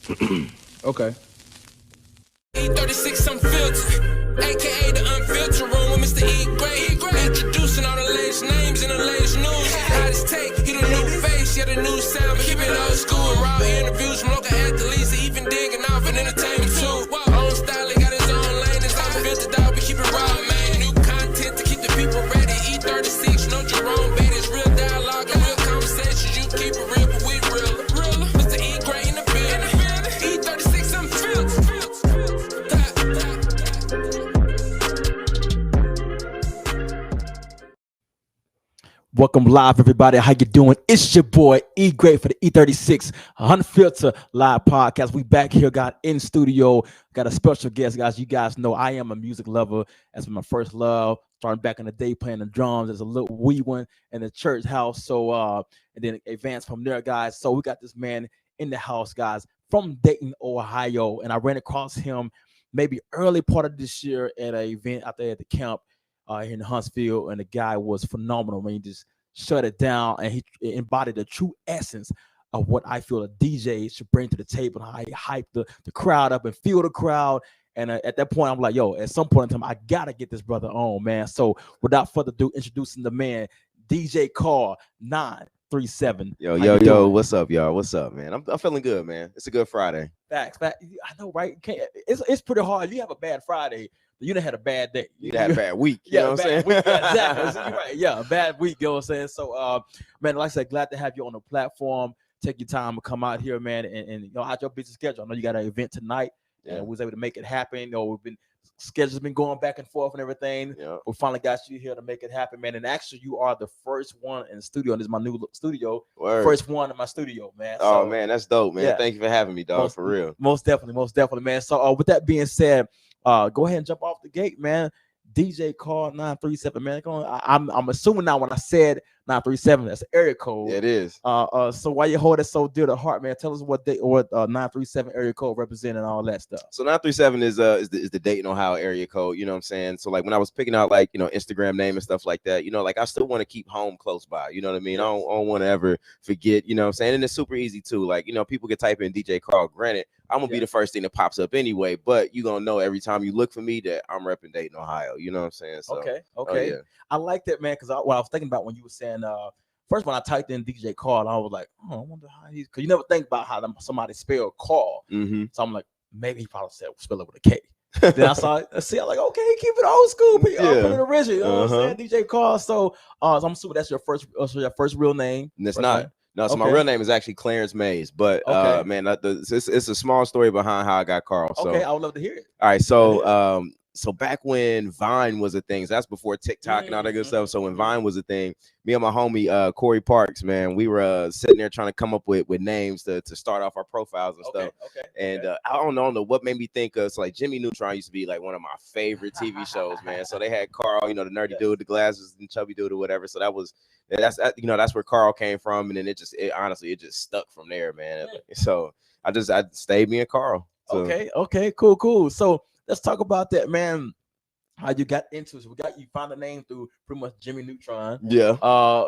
Okay. E36 unfiltered, aka the unfiltered room with Mr. E. Gray. Introducing all the latest names and the latest news. Hottest take, he the new face, yeah, the new sound, but keep it old school. Raw interviews from local athletes, even digging off and entertainment too. Own style, he got his own lane, it's unfiltered out, we keep it raw, man. New content to keep the people ready. E36, no Jerome Bettis, real dialogue and real conversations. You keep it real, but we real. Mr. E. Gray in the building. E36 unfiltered. Welcome live, everybody. How you doing? It's your boy E Great for the E36 Unfiltered Live Podcast. We back here, got in studio, got a special guest, guys. You guys know I am a music lover. That's my first love. Starting back in the day playing the drums as a little wee one in the church house. So and then advanced from there, guys. So we got this man in the house, guys, from Dayton, Ohio, and I ran across him maybe early part of this year at an event out there at the camp. Here in Huntsville, and the guy was phenomenal. He just shut it down, and he embodied the true essence of what I feel a DJ should bring to the table. How he hype the crowd up and feel the crowd. And at that point, I'm like, yo, at some point in time, I gotta get this brother on, man. So without further ado, introducing the man, DJ Carl 937. Yo, what's up, y'all? What's up, man? I'm feeling good, man. It's a good Friday. Facts. I know, right? It's pretty hard. You have a bad Friday. You done had a bad day. You had a bad week. You know what I'm saying? Week, yeah, exactly. You're right. Yeah, a bad week. You know what I'm saying? So, man, like I said, glad to have you on the platform. Take your time to come out here, man, and you know, out your busy schedule. I know you got an event tonight. Yeah, we was able to make it happen. You know, schedules been going back and forth and everything. Yeah. We finally got you here to make it happen, man. And actually, you are the first one in the studio. And this is my new studio. Word. First one in my studio, man. Oh, man, that's dope, man. Yeah. Thank you for having me, dog. For real. Most definitely, man. So, with that being said, go ahead and jump off the gate, man. DJ Carl 937, man. I'm assuming now when I said 937, that's an area code. Yeah, it is. So why you hold it so dear to heart, man? Tell us what 937 area code represent and all that stuff. So 937 is the Dayton, Ohio area code. You know what I'm saying? So like when I was picking out like Instagram name and stuff like that, like I still want to keep home close by. You know what I mean? I don't want to ever forget. You know what I'm saying? And it's super easy too. Like people can type in DJ Carl. Granted, I'm gonna be the first thing that pops up anyway, but you gonna know every time you look for me that I'm repping Dayton, Ohio. You know what I'm saying? So, okay. Yeah. I like that, man, because what I was thinking about when you were saying first when I typed in DJ Carl, I was like, I wonder how he's, because you never think about how somebody spell Carl. Mm-hmm. So I'm like, maybe he probably spell it with a K. Then I saw it. I'm like, okay, keep it old school, put it original. You know what I'm saying? DJ Carl. So I'm assuming that's your first real name. And it's not. Name? No, so my real name is actually Clarence Mays, but man, it's a small story behind how I got Carl. So, okay, I would love to hear it. All right, so so back when Vine was a thing, so that's before TikTok and all that good stuff. So when Vine was a thing, me and my homie Corey Parks, man, we were sitting there trying to come up with names to start off our profiles and stuff. And I don't know what made me think of. So like Jimmy Neutron used to be like one of my favorite TV shows, man. So they had Carl, the nerdy dude with the glasses and chubby dude or whatever. So that's where Carl came from, and then it honestly just stuck from there, man. So I stayed being Carl. So. Okay, cool. So let's talk about that, man. How you got into it? So you found the name through pretty much Jimmy Neutron. Yeah.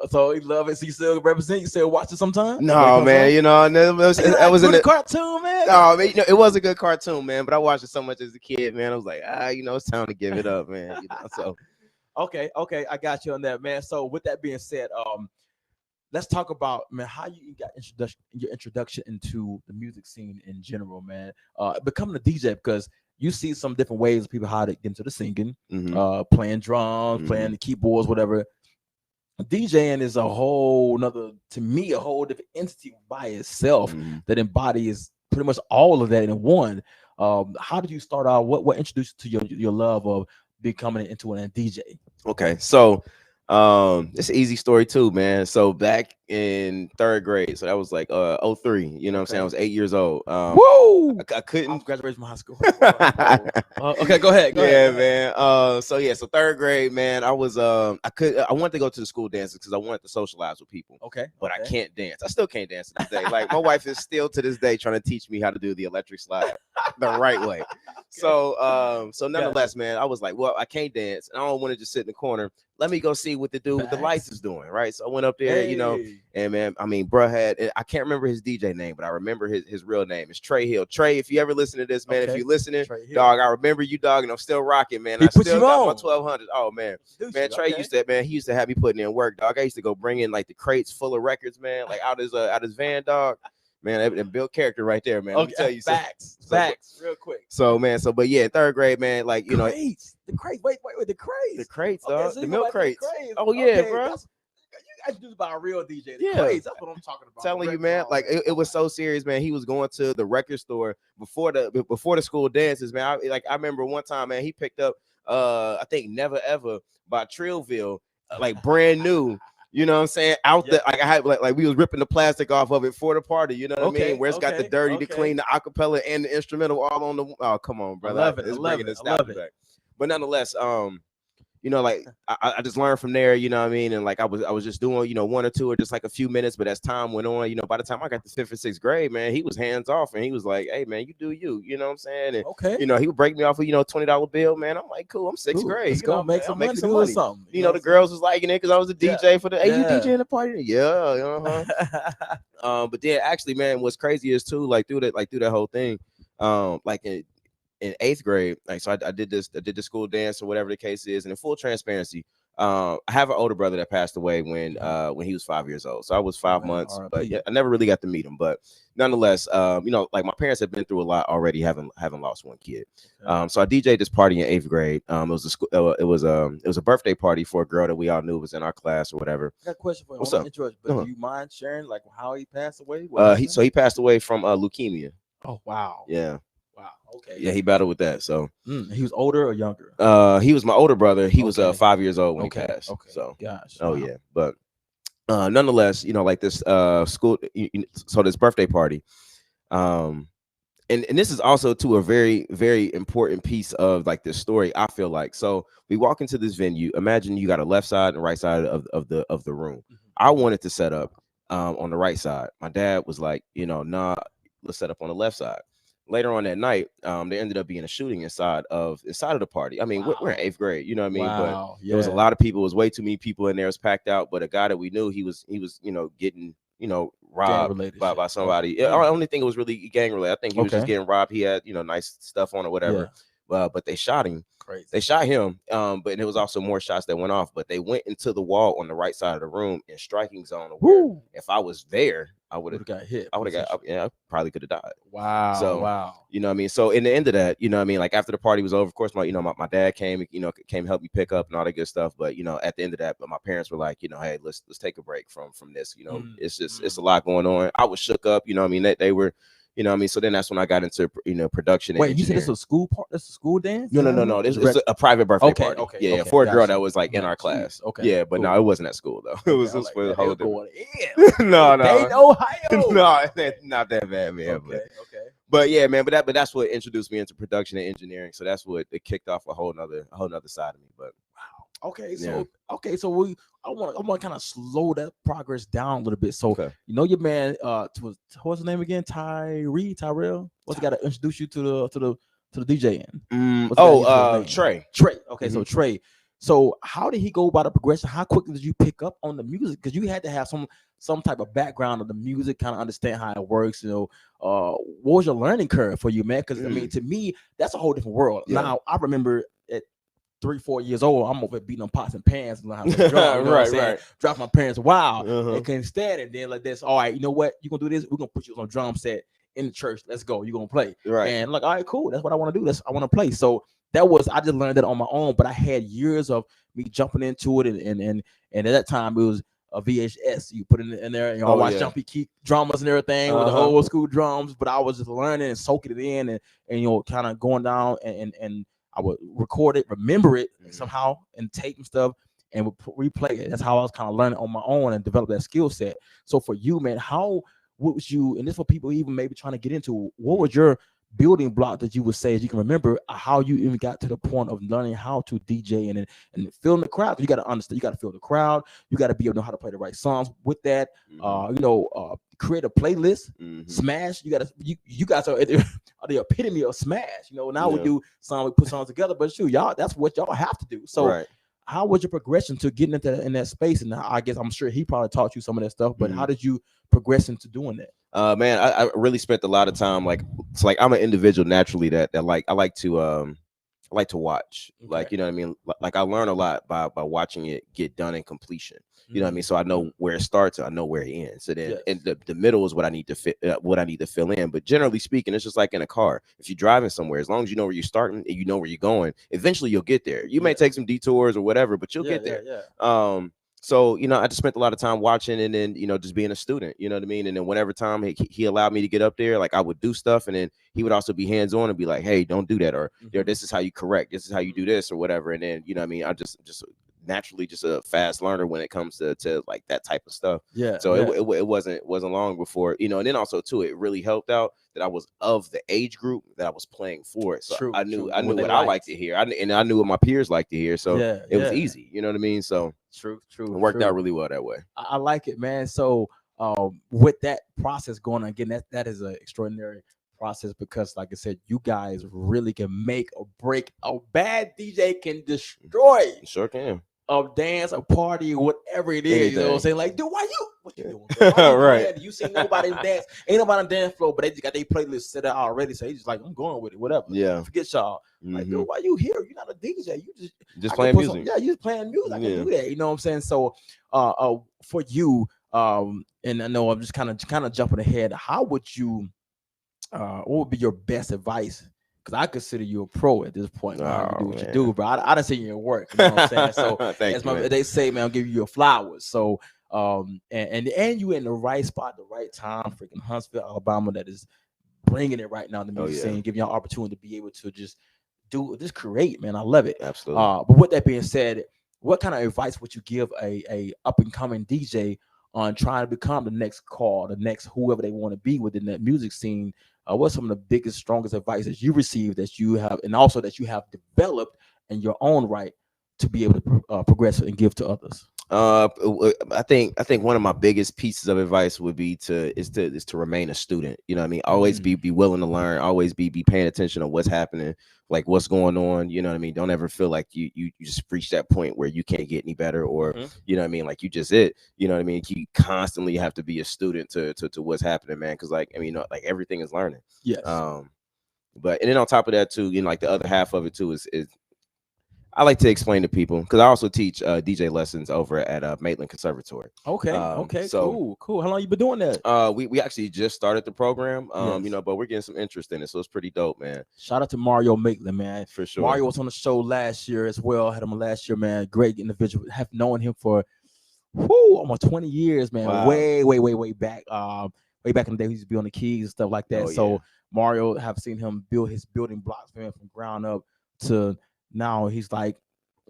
So you love it. So you still represent. You still watch it sometimes? No, man. It was in a cartoon, man. No, man. It was a good cartoon, man. But I watched it so much as a kid, man. I was like, it's time to give it up, man. So. Okay, I got you on that, man. So with that being said, let's talk about, man, how you got your introduction into the music scene in general, man. Becoming a DJ, because you see some different ways of people how to get into the singing, playing drums, playing the keyboards, whatever. DJing is a whole different entity by itself that embodies pretty much all of that in one. How did you start out? What introduced you to your love of becoming into a DJ? Okay, so it's an easy story too, man. So back in third grade, so that was like 03, you know what I'm saying? I was 8 years old. Whoa! I couldn't. I graduated from high school. Okay, go ahead. Man. So third grade, man, I was I wanted to go to the school dances because I wanted to socialize with people. Okay. But I can't dance. I still can't dance to this day. Like my wife is still to this day trying to teach me how to do the electric slide the right way. So nonetheless, man, I was like, well, I can't dance, and I don't want to just sit in the corner. Let me go see what the dude with the lights is doing, right? So I went up there, you know, and man, I mean, bruh had, I can't remember his DJ name, but I remember his real name. It's Trey Hill. Trey, if you ever listen to this, man, if you're listening, dog, I remember you, dog, and I'm still rocking, man. I still got my 1200. Oh man, Trey used to have me putting in work, dog. I used to go bring in like the crates full of records, man, like out his van, dog. Man, that built character right there, man. Let me tell you, facts, real quick. So, man, but yeah, third grade, man, like, you know, the crates. Wait, the crates, dog, so the milk crates. Oh yeah, okay, bro. You guys do about a real DJ. Yeah, crates, that's what I'm talking about. Telling you, man, like it was so serious, man. He was going to the record store before the school dances, man. I remember one time, man, he picked up I think Never Ever by Trillville, like brand new. You know what I'm saying? Out there, like I had, like we was ripping the plastic off of it for the party. You know what I mean? Where it's got the dirty, the clean, the acapella, and the instrumental all on the. Oh, come on, brother! I love it. Back. But nonetheless, you know, like I just learned from there. You know what I mean? And like I was just doing, you know, one or two or just like a few minutes. But as time went on, you know, by the time I got to 5th or 6th grade, man, he was hands off, and he was like, "Hey, man, you do you." You know what I'm saying? And, you know, he would break me off a $20 bill, man. I'm like, cool. I'm 6th grade. Let's go make some money. Something. You know, the girls was liking it because I was a DJ for the. Hey, you DJ in the party? Yeah. But then actually, man, what's crazy is too, like through that whole thing, like in 8th grade, like so I did the school dance or whatever the case is, and in full transparency, I have an older brother that passed away when he was 5 years old. So I was 5 months, but yeah, I never really got to meet him. But nonetheless, you know, like my parents have been through a lot already, having lost one kid. So I DJ'd this party in 8th grade. It was a birthday party for a girl that we all knew was in our class or whatever. I got a question for you. What's up? Do you mind sharing like how he passed away? He passed away from leukemia. Oh wow. Yeah. Wow. Okay. Yeah, he battled with that. So he was older or younger? He was my older brother. He was 5 years old when he passed. Okay. So gosh. Oh yeah. But nonetheless, you know, like this school, so this birthday party, and this is also to a very, very important piece of like this story, I feel like. So we walk into this venue. Imagine you got a left side and right side of the room. I wanted to set up on the right side. My dad was like, you know, nah, let's set up on the left side. Later on that night, there ended up being a shooting inside of the party. I mean, we're in 8th grade, you know what I mean? But there was a lot of people. It was way too many people in there. It was packed out. But a guy that we knew, he was, you know, getting, you know, robbed by somebody. I don't think it was really gang related. I think he was just getting robbed. He had, you know, nice stuff on or whatever. But they shot him. Crazy. They shot him. But there was also more shots that went off. But they went into the wall on the right side of the room in striking zone. Where if I was there, I would have got hit. I probably could have died. Wow. So wow. You know what I mean? So in the end of that, you know what I mean? Like after the party was over, of course, my dad came help me pick up and all that good stuff. But you know, at the end of that, my parents were like, you know, hey, let's take a break from this. You know, it's just it's a lot going on. I was shook up, you know what I mean? They were. You know what I mean? So then that's when I got into, you know, production. Wait, you said it's a school part? That's a school dance? No. It's a private birthday party. Yeah, for a girl that was like in our class. Okay. Yeah, but no, it wasn't at school though. It was for the whole thing. No. Dayton, Ohio. No, not that bad, man. Okay. But yeah, man. But that's what introduced me into production and engineering. So that's what it kicked off a whole nother side of me. But wow. So I want to kind of slow that progress down a little bit. So you know your man, what's his name again? Tyrell. What's got to introduce you to the DJing? Trey. Okay, so Trey. So how did he go about the progression? How quickly did you pick up on the music? Because you had to have some type of background of the music, kind of understand how it works. You know, what was your learning curve for you, man? Because I mean, to me, that's a whole different world. Yeah. Now I remember at 3-4 years old, I'm over beating on pots and pans and learn how to drum. Right. Drop my parents, they couldn't stand it. Then like this, all right, you know what? You're gonna do this. We're gonna put you on a drum set in the church. Let's go. You're gonna play. Right. And like, all right, cool. That's what I want to do. I want to play. So I just learned that on my own. But I had years of me jumping into it, and at that time it was a VHS. You put it in there, and I watch Jumpy Key drummers and everything with the old school drums. But I was just learning and soaking it in, and you know, kind of going down and I would record it, remember it somehow, and tape and stuff, and would replay it. That's how I was kind of learning on my own and develop that skill set. So for you, man, what was you, and this for people even maybe trying to get into, what was your building block that you would say, as you can remember, how you even got to the point of learning how to DJ and feeling the crowd? You got to understand, you got to feel the crowd. You got to be able to know how to play the right songs with that. create a playlist, Mhm. smash. You guys are the epitome of smash. You know, now we Yeah. do we put songs together, but shoot, y'all, that's what y'all have to do. So Right. how was your progression to getting into in that space? And I guess I'm sure he probably taught you some of that stuff, but how did you progress into doing that? Man, I really spent a lot of time like I'm an individual naturally that I like to watch. Like, you know what I mean? Like I learn a lot by watching it get done in completion. You know what I mean? So I know where it starts and I know where it ends. So then and the middle is what I need to fit what I need to fill in. But generally speaking, it's just like in a car. If you're driving somewhere, as long as you know where you're starting and you know where you're going, eventually you'll get there. You may take some detours or whatever, but you'll get there. So, you know, I just spent a lot of time watching and then, you know, just being a student, you know what I mean? And then whenever time he allowed me to get up there, like I would do stuff. And then he would also be hands-on and be like, hey, don't do that. Or this is how you correct. This is how you do this or whatever. And then, you know what I mean? I just naturally just a fast learner when it comes to like that type of stuff. So it wasn't long before, you know, and then also too, it really helped out that I was of the age group that I was playing for. So I knew what I liked to hear. And I knew what my peers liked to hear. So it was easy. You know what I mean? So true. It worked out really well that way. I like it, man. So with that process going on, again, that is an extraordinary process because, like I said, you guys really can make or break. A bad DJ can destroy. Sure can. A dance, a party, whatever it is. You know what I'm saying? Like, dude, what you doing? Right. You see nobody dance. Ain't nobody on the dance floor, but they just got their playlist set out already. So he's just like, I'm going with it, whatever. Yeah. Forget y'all. Like, dude, why you here? You're not a DJ. You just playing music. You just playing music. I can do that. You know what I'm saying? So for you, and I know I'm just kind of jumping ahead. How would you what would be your best advice? Because I consider you a pro at this point. You do what you do, bro. I done seen your work. You know what I'm saying? So they say, man, I'll give you your flowers. So and you in the right spot, the right time, freaking Huntsville, Alabama, that is bringing it right now. The music scene, giving y'all opportunity to be able to just create, man. I love it. Absolutely. But with that being said, what kind of advice would you give a up and coming DJ on trying to become the next Carl, the next whoever they want to be within that music scene? What's some of the biggest, strongest advice that you received that you have, and also that you have developed in your own right to be able to progress and give to others? I think one of my biggest pieces of advice would be to remain a student. You know what I mean? Always be willing to learn. Always be paying attention to what's happening, like what's going on. You know what I mean? Don't ever feel like you just reach that point where you can't get any better, or you know what I mean? Like you just you know what I mean? You constantly have to be a student to what's happening, man. Because like I mean, like everything is learning. Yes. But and then on top of that too, you know, like the other half of it too is I like to explain to people because I also teach DJ lessons over at Maitland Conservatory. Okay, so, cool. How long you been doing that? We actually just started the program, you know, but we're getting some interest in it, so it's pretty dope, man. Shout out to Mario Maitland, man. For sure. Mario was on the show last year as well. Had him last year, man. Great individual. Have known him for almost 20 years, man. Wow. Way back. Way back in the day, he used to be on the keys and stuff like that. Mario, have seen him build his building blocks, man, from ground up to now. He's like,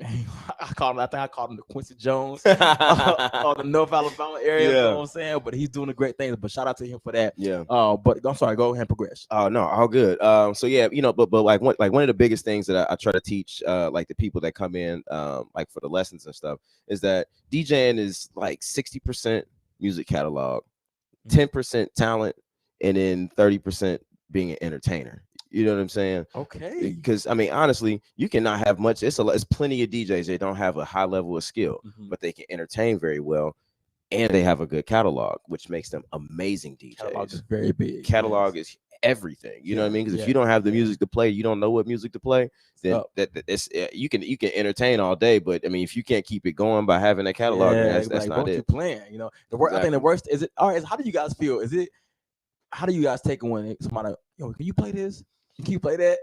I called him the Quincy Jones of the North Alabama area. You know what I'm saying? But he's doing a great thing. But shout out to him for that. But I'm sorry, go ahead and progress. Oh no, all good. So yeah, you know, but like one of the biggest things that I try to teach like the people that come in like for the lessons and stuff is that DJing is like 60% music catalog, 10% talent, and then 30% being an entertainer. You know what I'm saying? Okay. Because I mean, honestly, you cannot have much. It's plenty of DJs that don't have a high level of skill, but they can entertain very well, and they have a good catalog, which makes them amazing DJs. Catalog is very big. Catalog is everything. You know what I mean? Because if you don't have the music to play, you don't know what music to play. Then it's you can entertain all day, but I mean, if you can't keep it going by having that catalog, that's like, not it. You're playing, you know. I think the worst is it. All right, how do you guys feel? How do you guys take it when somebody, can you play this? Can you play that?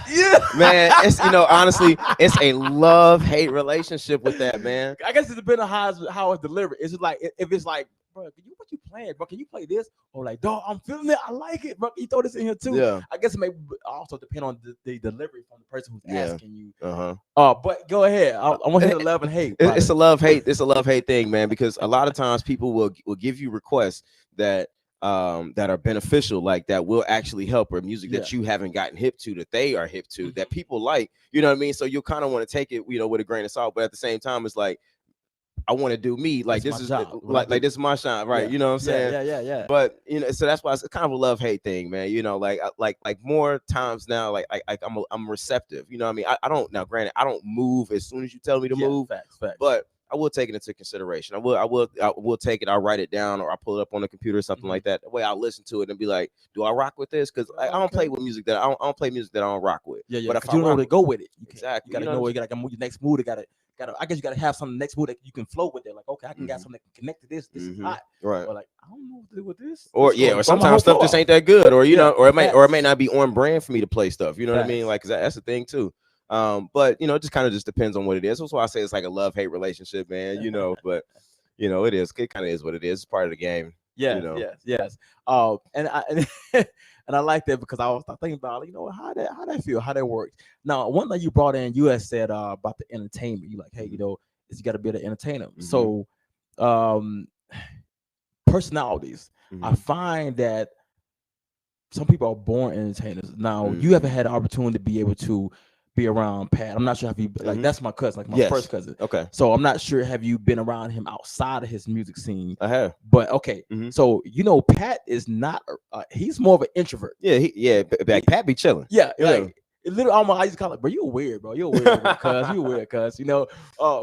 Yeah, man. It's honestly, it's a love-hate relationship with that, man. I guess it's depending on how it's delivered. It's just like if it's like, bro, what you playing, bro? Can you play this? Or like, dog, I'm feeling it. I like it, bro. Can you throw this in here too? Yeah. I guess it may also depend on the delivery from the person who's asking you. But go ahead. I want to hear the love and hate. It's a love-hate. It's a love-hate thing, man. Because a lot of times people will give you requests that are beneficial, like that will actually help, or music that you haven't gotten hip to, that they are hip to, that people like, you know what I mean? So you'll kind of want to take it, with a grain of salt, but at the same time, it's like, I want to do me. Like That's this my is job. like this is my shine, right? Yeah. You know what I'm saying? Yeah. But you know, so that's why it's kind of a love-hate thing, man. You know, like more times now, I'm receptive. You know what I mean? I don't now. Granted, I don't move as soon as you tell me to move, Facts. but I will take it into consideration. I will take it. I'll write it down or I'll pull it up on the computer or something like that. That way I'll listen to it and be like, do I rock with this? Because I don't play with music that I don't play music that I don't rock with. Yeah. But if you don't know where to go with it. Exactly. You gotta know where you gotta move your next mood. I guess you gotta have some next mood that you can flow with it. Like, okay, I can got something that can connect to this. This is hot. Right. Or like, I don't know what to do with this. Or sometimes stuff just ain't that good. Or you know, or it may not be on brand for me to play stuff. You know what I mean? Like, 'cause that's the thing too. But you know, it just kind of just depends on what it is. That's why I say it's like a love-hate relationship, man. You know, but you know, it kind of is what it is. It's part of the game. Yes, you know? yes. And I like that because I was thinking about, you know, how that feel, how that works. Now, one thing you brought in, you had said about the entertainment. You like, hey, you know, you got to be able to entertain them. So, personalities. I find that some people are born entertainers. Now, you haven't had the opportunity to be able to be around Pat. I'm not sure if you like that's my cousin, like my first cousin. Okay. So I'm not sure, have you been around him outside of his music scene? I have. But okay. So you know, Pat is not he's more of an introvert. Yeah, Pat be chilling. Yeah. Like it literally almost I used to call it, bro, you're weird, bro. You're weird, cuz you're weird, cuz you know,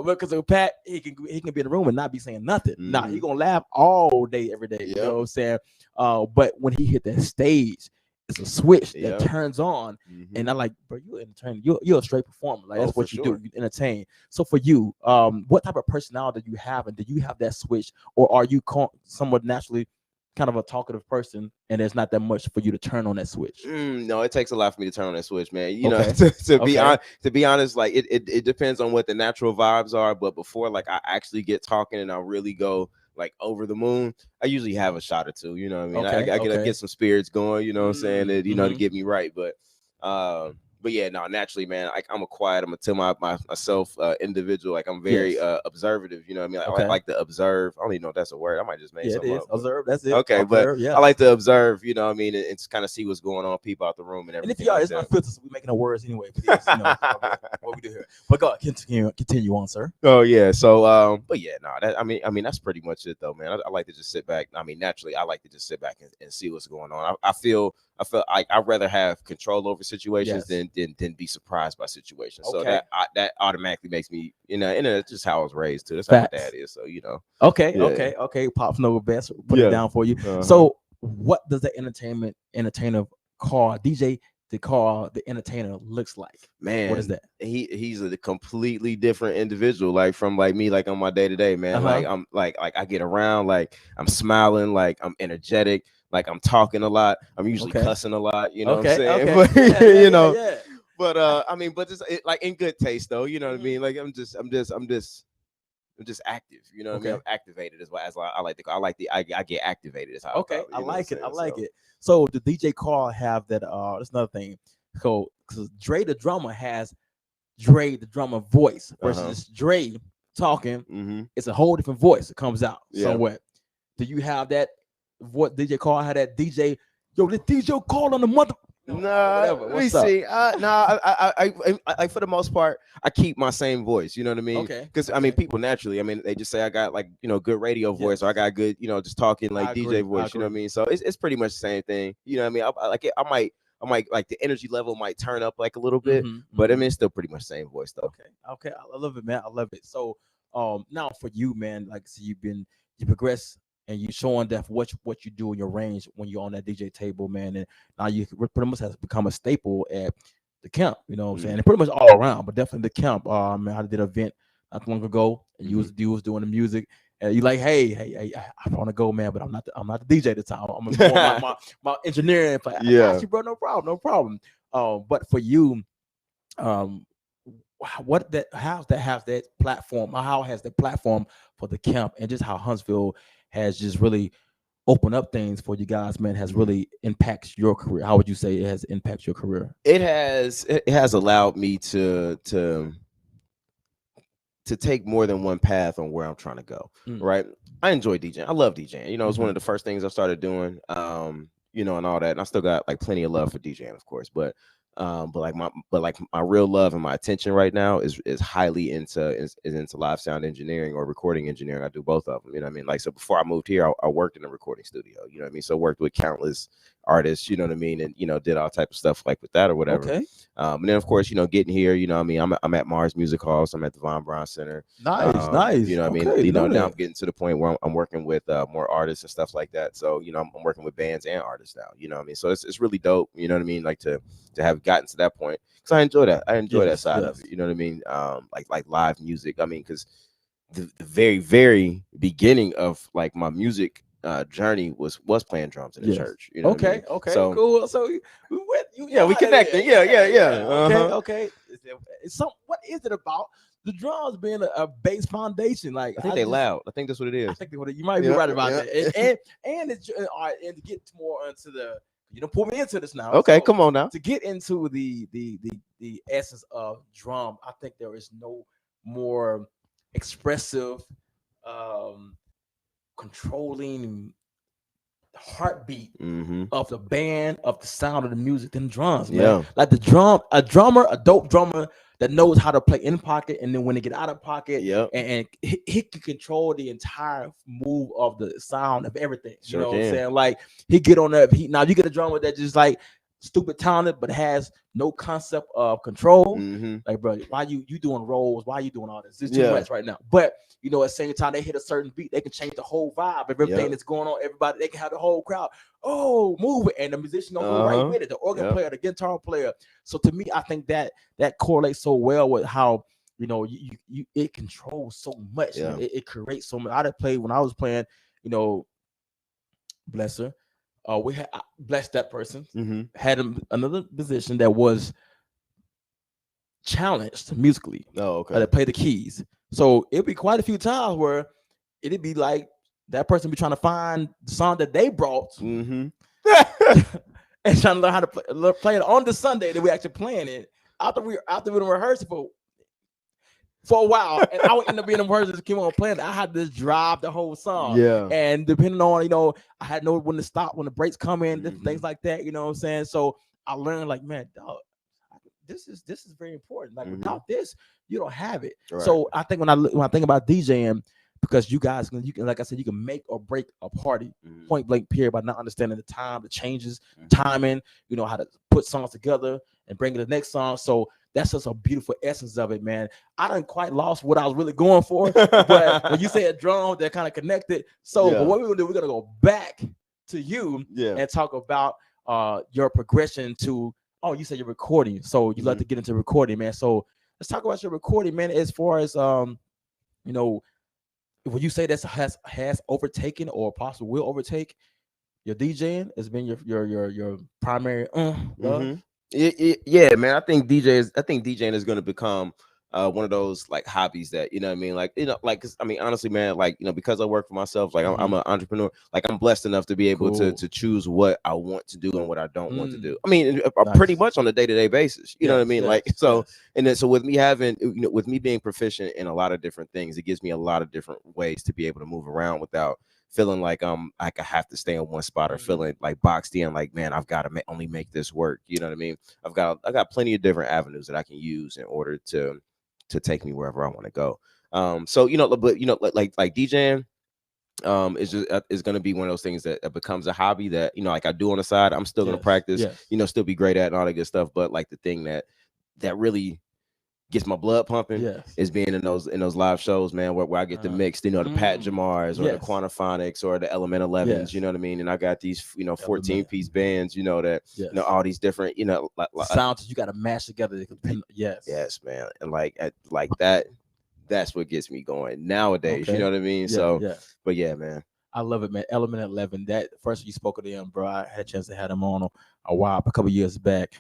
because of Pat, he can be in the room and not be saying nothing. Nah, he gonna laugh all day, every day. You know what I'm saying? But when he hit that stage, it's a switch that turns on, and I'm like, bro, you're entertaining. You're a straight performer. Like that's what you do. You entertain. So for you, what type of personality do you have, and do you have that switch, or are you somewhat naturally kind of a talkative person, and there's not that much for you to turn on that switch? No, it takes a lot for me to turn on that switch, man. You know, to be honest, like it depends on what the natural vibes are. But before like I actually get talking and I really go like over the moon, I usually have a shot or two. You know what I mean? I get some spirits going. You know what I'm saying? That, you know, to get me right. But yeah, no, naturally, man, I'm a quiet, I'm a myself individual. Like I'm very observative, you know what I mean? Like, I like to observe. I don't even know if that's a word. I might just make something up. Observe, that's it. Okay, observe, but I like to observe, you know what I mean, and kind of see what's going on, people out the room and everything. And if y'all, it's not filters, so we're making the words anyway. But you know, what we do here. But go continue on, sir. Oh yeah, so but yeah, no, I mean that's pretty much it though, man. I like to just sit back. I mean, naturally, I like to just sit back and see what's going on. I feel like I'd rather have control over situations than be surprised by situations. So that automatically makes me, you know, and it's just how I was raised too. That's how my dad is. So you know. Okay. Pops know best. Put it down for you. So what does the entertainer call DJ? The entertainer looks like, man. What is that? He's a completely different individual, like from like me, like on my day-to-day, man. Like I'm like I get around, like I'm smiling, like I'm energetic, like I'm talking a lot, I'm usually cussing a lot, you know what I'm saying? But you know, but I mean, but just like in good taste though, you know what I mean? Like I'm just active, you know what I mean? I'm activated as I like to call. I get activated is how I like it. I like it. So the DJ Carl have that that's another thing. So because Dre the drummer has Dre the drummer voice versus Dre talking, it's a whole different voice that comes out. So what? Do you have that? What DJ Carl had that DJ? Yo, this DJ Carl on the mother. Let me see. I for the most part, I keep my same voice. You know what I mean? Okay. Because I mean, people naturally, I mean, they just say I got like, you know, good radio voice, or I got good, you know, just talking like DJ voice. You know what I mean? So it's pretty much the same thing. You know what I mean? I like it. I might like the energy level might turn up like a little bit, but I mean, it's still pretty much the same voice though. Okay. I love it, man. I love it. So now for you, man, like so you progress. And you showing that what you do in your range when you're on that DJ table, man. And now you pretty much has become a staple at the camp, you know what I'm saying? And pretty much all around, but definitely the camp. Man, I did an event not long ago, and you was doing the music, and you like, hey, I want to go, man, but I'm not the DJ at the time. I'm my engineer. And I got you, bro, no problem. But for you, how's that platform? How has the platform for the camp and just how Huntsville has just really opened up things for you guys, man, has really impacts your career? How would you say it has impacted your career? It has allowed me to take more than one path on where I'm trying to go. Right. I enjoy DJing. I love DJing. You know, it's one of the first things I started doing, you know, and all that. And I still got like plenty of love for DJing, of course. But But like my real love and my attention right now is highly into live sound engineering or recording engineering. I do both of them. You know what I mean? Like, so before I moved here, I worked in a recording studio. You know what I mean? So worked with countless artists. You know what I mean? And did all type of stuff like with that or whatever. Okay. And then of course, getting here, you know what I mean? I'm at Mars Music Hall, so I'm at the Von Braun Center. Nice. You know what I mean? Now I'm getting to the point where I'm working with more artists and stuff like that. So, I'm working with bands and artists now. You know what I mean? So it's really dope. You know what I mean? Like to have gotten to that point, because I enjoy that. I enjoy that side of it. You know what I mean? Like live music. I mean, because the very, very beginning of like my music journey was playing drums in the church. You know what I mean? Okay. So, cool. So we went. we connected. Yeah. Okay. What is it about the drums being a base foundation? Like, I think they loud. I think that's what it is. I think you might be right about that. And it's all right. And to get more into the, pull me into this now. Okay, so, come on now. To get into the essence of drum, I think there is no more expressive, controlling heartbeat of the band, of the sound of the music than drums, man. Yeah. Like a dope drummer that knows how to play in pocket, and then when they get out of pocket, and he can control the entire move of the sound of everything. Sure, you know what I'm saying? Like, he get on that. Now you get a drummer that just like stupid talented, but has no concept of control. Like, bro, why you doing rolls? Why you doing all this? It's too much right now. But at the same time, they hit a certain beat, they can change the whole vibe of everything that's going on. Everybody, they can have the whole crowd, move it, and the musician gonna go right with it. The organ player, the guitar player. So to me, I think that correlates so well with how it controls so much. It creates so much. I played when I was playing. Bless her. We had blessed that person. Had another musician that was challenged musically. Oh, okay. To play the keys. So it'd be quite a few times where it'd be like that person be trying to find the song that they brought and trying to learn how to play it on the Sunday that we actually playing it after we rehearsed for a while, and I would end up being in the rehearsals, keep on playing. I had to just drive the whole song. And depending on I had to know when to stop, when the breaks come in, different things like that. You know what I'm saying? So I learned, like, man, dog, this is very important. Like, without this, you don't have it. Right. So I think when I think about DJing, because you guys can, like I said, you can make or break a party, point blank period, by not understanding the time, the changes, timing, how to put songs together and bring the next song. So that's just a beautiful essence of it, man. I done quite lost what I was really going for, but when you say a drum, they're kind of connected. So but what we're gonna do, we're gonna go back to you and talk about your progression to, you said you're recording, so you like to get into recording, man. So let's talk about your recording, man. As far as would you say that has overtaken or possibly will overtake your DJing? Has been your primary Yeah, man. I think DJing is going to become one of those like hobbies that, you know what I mean? Like, like, 'cause, I mean, honestly, man, like, because I work for myself, like I'm an entrepreneur, like I'm blessed enough to be able to choose what I want to do and what I don't want to do. I mean, pretty much on a day-to-day basis, you know what I mean? Like, so, and then, so with me having, with me being proficient in a lot of different things, it gives me a lot of different ways to be able to move around without feeling like I have to stay in one spot, or feeling like boxed in, like, man, I've got to only make this work. You know what I mean? I got plenty of different avenues that I can use in order to take me wherever I want to go. So but like DJing is going to be one of those things that becomes a hobby that, like I do on the side. I'm still going to practice, still be great at and all that good stuff. But like the thing that really gets my blood pumping is being in those live shows, man, where I get to mix, the Pat Jamars or the Quantaphonics or the Element 11s, you know what I mean? And I got these, 14-piece bands, that, all these different, sounds you got to mash together. Yes, man. And like that, that's what gets me going nowadays. You know what I mean? But yeah, man. I love it, man. Element 11, that first you spoke of them, bro. I had a chance to have them on a couple years back.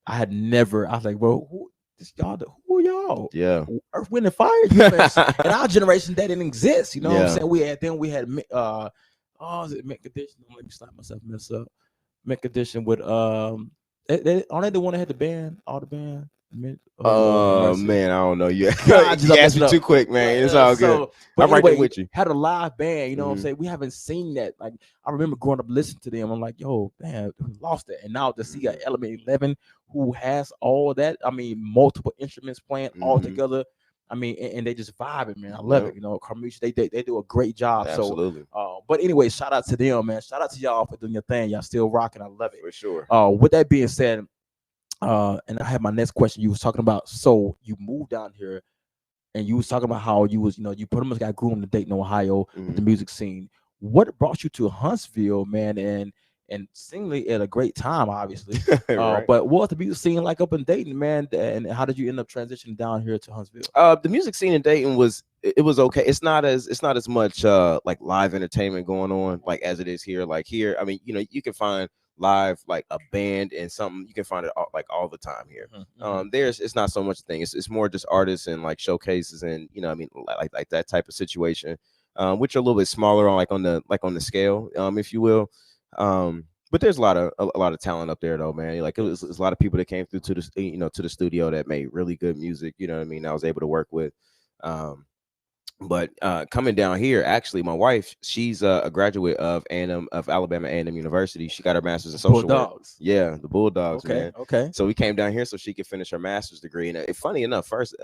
I was like, bro, who are y'all? Yeah. Earth, Wind, and Fire. In our generation, that didn't exist. You know what I'm saying? We had is it Mint Condition? Let me stop myself, mess up. Mint Condition with aren't they the one that had the band, all the band? Man, I don't know. You, God, you asked me too quick, man. It's all good. But I'm right there anyway, with you. had a live band, you know what I'm Mhm. saying? We haven't seen that. Like, I remember growing up listening to them. I'm like, yo, man, we lost it. And now to see an Element 11 who has all that, I mean, multiple instruments playing all together. I mean, and they just vibing, man. I love it. You know, Carmouche, they do a great job. Absolutely. So, but anyway, shout out to them, man. Shout out to y'all for doing your thing. Y'all still rocking. I love it. For sure. With that being said, and I have my next question. You was talking about, so you moved down here, and you was talking about how you was, you know, you pretty much got groomed to Dayton, Ohio, with the music scene. What brought you to Huntsville, man? And seemingly at a great time, obviously. Right. But what was the music scene like up in Dayton, man? And how did you end up transitioning down here to Huntsville? The music scene in Dayton was okay. It's not as much like live entertainment going on like as it is here. Like here, I mean, you know, you can find live like a band and something, you can find it all the time here. It's not so much a thing. It's more just artists and like showcases and, you know, I mean, like that type of situation, which are a little bit smaller on the scale, if you will. But there's a lot of talent up there though, man. Like it's a lot of people that came through to the studio that made really good music, you know what I mean, I was able to work with. But coming down here, actually, my wife, she's a graduate of Alabama A&M University. She got her master's in social work. Yeah, the Bulldogs, man. Okay. So we came down here so she could finish her master's degree. And funny enough, first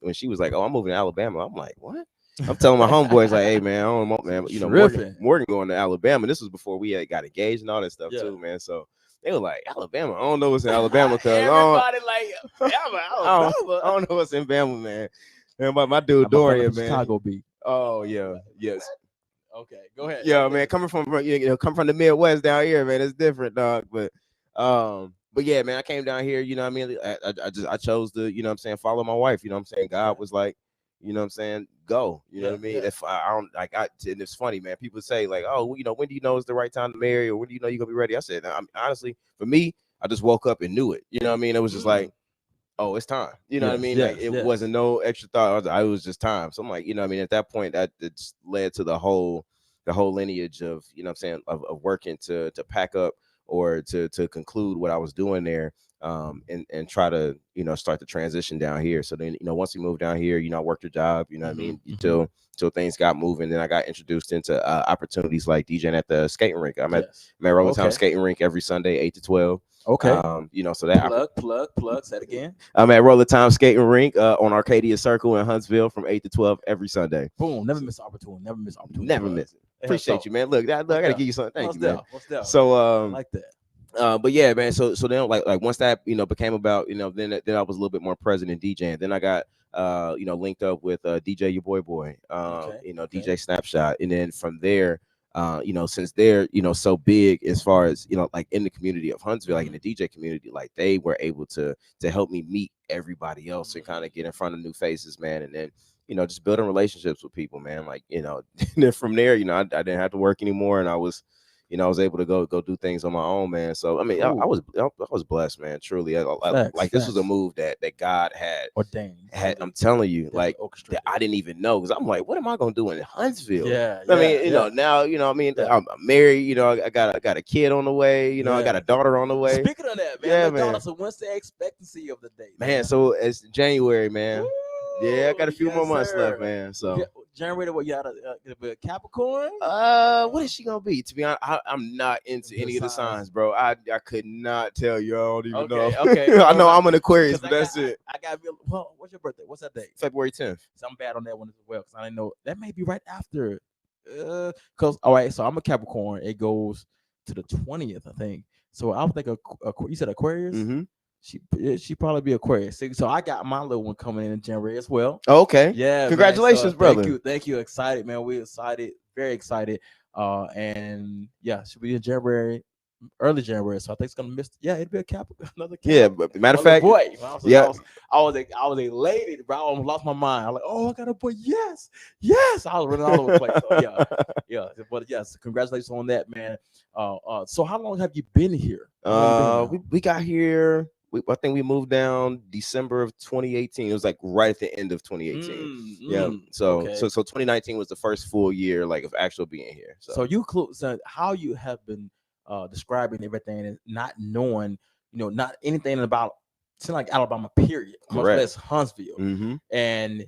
when she was like, "Oh, I'm moving to Alabama," I'm like, "What?" I'm telling my homeboys like, "Hey, man, I don't know, man. You know, Morgan going to Alabama." This was before we had got engaged and all that stuff too, man. So they were like, "Alabama? I don't know what's in Alabama." Cause everybody like I don't know what's in Bama, man. And my dude Dorian, man. Chicago beat. Oh yeah, yes. Okay, go ahead. Yeah, man, coming from the Midwest down here, man, it's different, dog. But yeah, man, I came down here. You know what I mean? I chose to, you know what I'm saying, follow my wife. You know what I'm saying? God was like, you know what I'm saying, go. You know what I mean? If I don't like, and it's funny, man. People say like, oh, you know, when do you know it's the right time to marry, or when do you know you're gonna be ready? I said, honestly, for me, I just woke up and knew it. You know what I mean? It was just like, oh, it's time. You know what I mean? Like it wasn't no extra thought. It was just time. So I'm like, you know what I mean? At that point, that it's led to the whole lineage of, you know what I'm saying, of working to pack up or to conclude what I was doing there, and try to, you know, start the transition down here. So then, you know, once we moved down here, you know, I worked a job, you know what I mean, until things got moving. Then I got introduced into opportunities like DJing at the skating rink. I'm at Roller Town Skating Rink every Sunday, 8 to 12. Okay. You know, so that plug that again. I'm at Roller Time Skating Rink on Arcadia Circle in Huntsville from 8 to 12 every Sunday. Boom. Never miss opportunity. Never miss it. Appreciate you, man. Look, I gotta give you something. Thank you, man. So I like that. But yeah, man. So then like once that, you know, became about, you know, then I was a little bit more present in DJing. Then I got you know, linked up with DJ Your Boy, you know, DJ Snapshot, and then from there, you know, since they're, you know, so big as far as, you know, like in the community of Huntsville, like in the DJ community, like they were able to help me meet everybody else and kind of get in front of new faces, man. And then, you know, just building relationships with people, man. Like, you know, then from there, you know, I didn't have to work anymore, and I was, you know, I was able to go do things on my own, man. So I mean, I was blessed, man. Truly, like this was a move that God had ordained. I'm telling you, like that I didn't even know, because I'm like, what am I gonna do in Huntsville? I mean, you know, now, you know, I mean, I'm married. You know, I got a kid on the way. You know, I got a daughter on the way. Speaking of that, man, man. So what's the expectancy of the date, man? So it's January, man. Yeah, I got a few more months left, man. So January, what you got a Capricorn? What is she gonna be? To be honest, I'm not into any of the signs, bro. I could not tell you. I don't even know. Okay. I know I'm an Aquarius, but that's it. I got. Well, what's your birthday? What's that date? February 10th. So I'm bad on that one as well, because I didn't know that may be right after. Cause all right, so I'm a Capricorn. It goes to the 20th, I think. So I would think you said Aquarius. Mm-hmm. She probably be Aquarius. So I got my little one coming in January as well. Oh, okay. Yeah. Congratulations, brother. Thank you. Excited, man. We're excited. Very excited. And yeah, she'll be in January, early January. So I think it's gonna miss. Yeah, it'll be a Capricorn. Another Capricorn. Yeah, but matter of fact, boy. I was elated, bro. I almost lost my mind. I'm like, oh, I got a boy. Yes. I was running all over the place. So yeah. But yes, congratulations on that, man. So how long have you been here? We got here. I think we moved down December of 2018. It was like right at the end of 2018. Yeah. So 2019 was the first full year like of actual being here. So how you have been describing everything and not knowing, you know, not anything about to like Alabama, period, much Correct. less Huntsville. Mm-hmm. And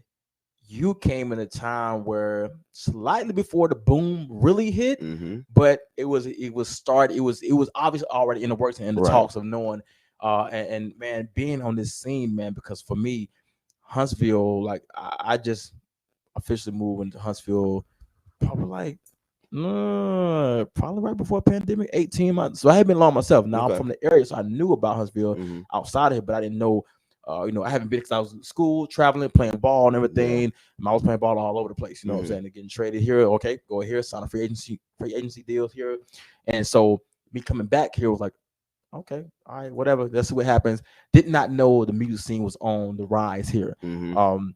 you came in a time where slightly before the boom really hit, Mm-hmm. but it was started. It was obviously already in the works and in the Right. talks of knowing. And man, being on this scene, man, because for me, Huntsville, like I just officially moved into Huntsville probably like probably right before the pandemic, 18 months. So I had been long myself. Now Okay. I'm from the area, so I knew about Huntsville Mm-hmm. outside of it, but I didn't know. I haven't been because I was in school, traveling, playing ball and everything. And I was playing ball all over the place. You know what I'm saying? Getting traded here. Okay, go here, sign a free agency deals here. And so me coming back here was like, okay, all right, whatever. Let's see what happens. Did not know the music scene was on the rise here. Mm-hmm.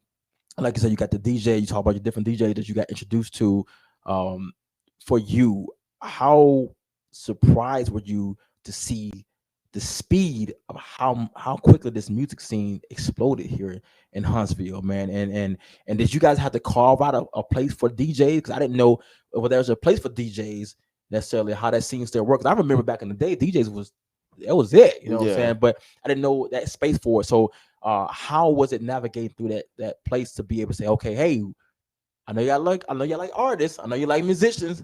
Like you said, you got the DJ. You talk about your different DJs that you got introduced to. For you, how surprised were you to see the speed of how quickly this music scene exploded here in Huntsville, man? And did you guys have to carve out a place for DJs? Because I didn't know whether there was a place for DJs necessarily, how that scene still works. I remember back in the day, DJs was it, you know what I'm saying? But I didn't know that space for it. So how was it navigating through that place to be able to say, okay, hey, I know y'all like artists, I know you like musicians,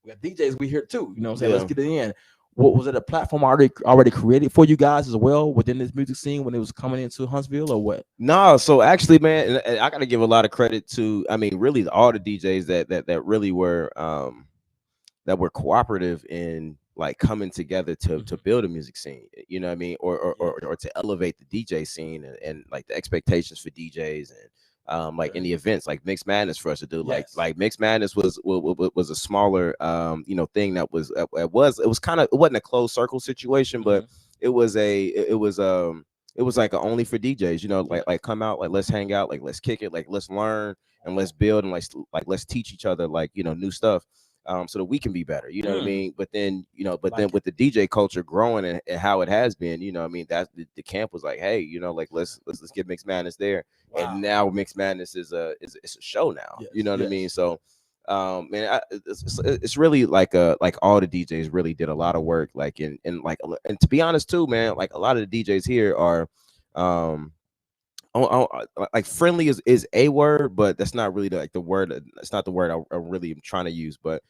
we got DJs, we here too, you know what I'm saying? Let's get it in. What was it, a platform already created for you guys as well within this music scene when it was coming into Huntsville, or what? No, so actually, man, and I got to give a lot of credit to, I mean, really all the DJs that really were that were cooperative in like coming together to build a music scene, you know what I mean, or to elevate the DJ scene and like the expectations for DJs and like in the events like Mixed Madness for us to do. Like Mixed Madness was a smaller thing that was it wasn't a closed circle situation, but it was like a only for DJs, like come out, like let's hang out, like let's kick it, like let's learn and let's build and like let's teach each other like new stuff. So that we can be better, you know what I mean? But then, then with the DJ culture growing and how it has been, I mean, that's the camp was like, hey, like let's get Mixed Madness there. Wow. And now Mixed Madness is a show now, you know what I mean? So, man, it's really like all the DJs really did a lot of work, like and to be honest too, man, like a lot of the DJs here are, like friendly is a word, but that's not really the word. It's not the word I really am trying to use. But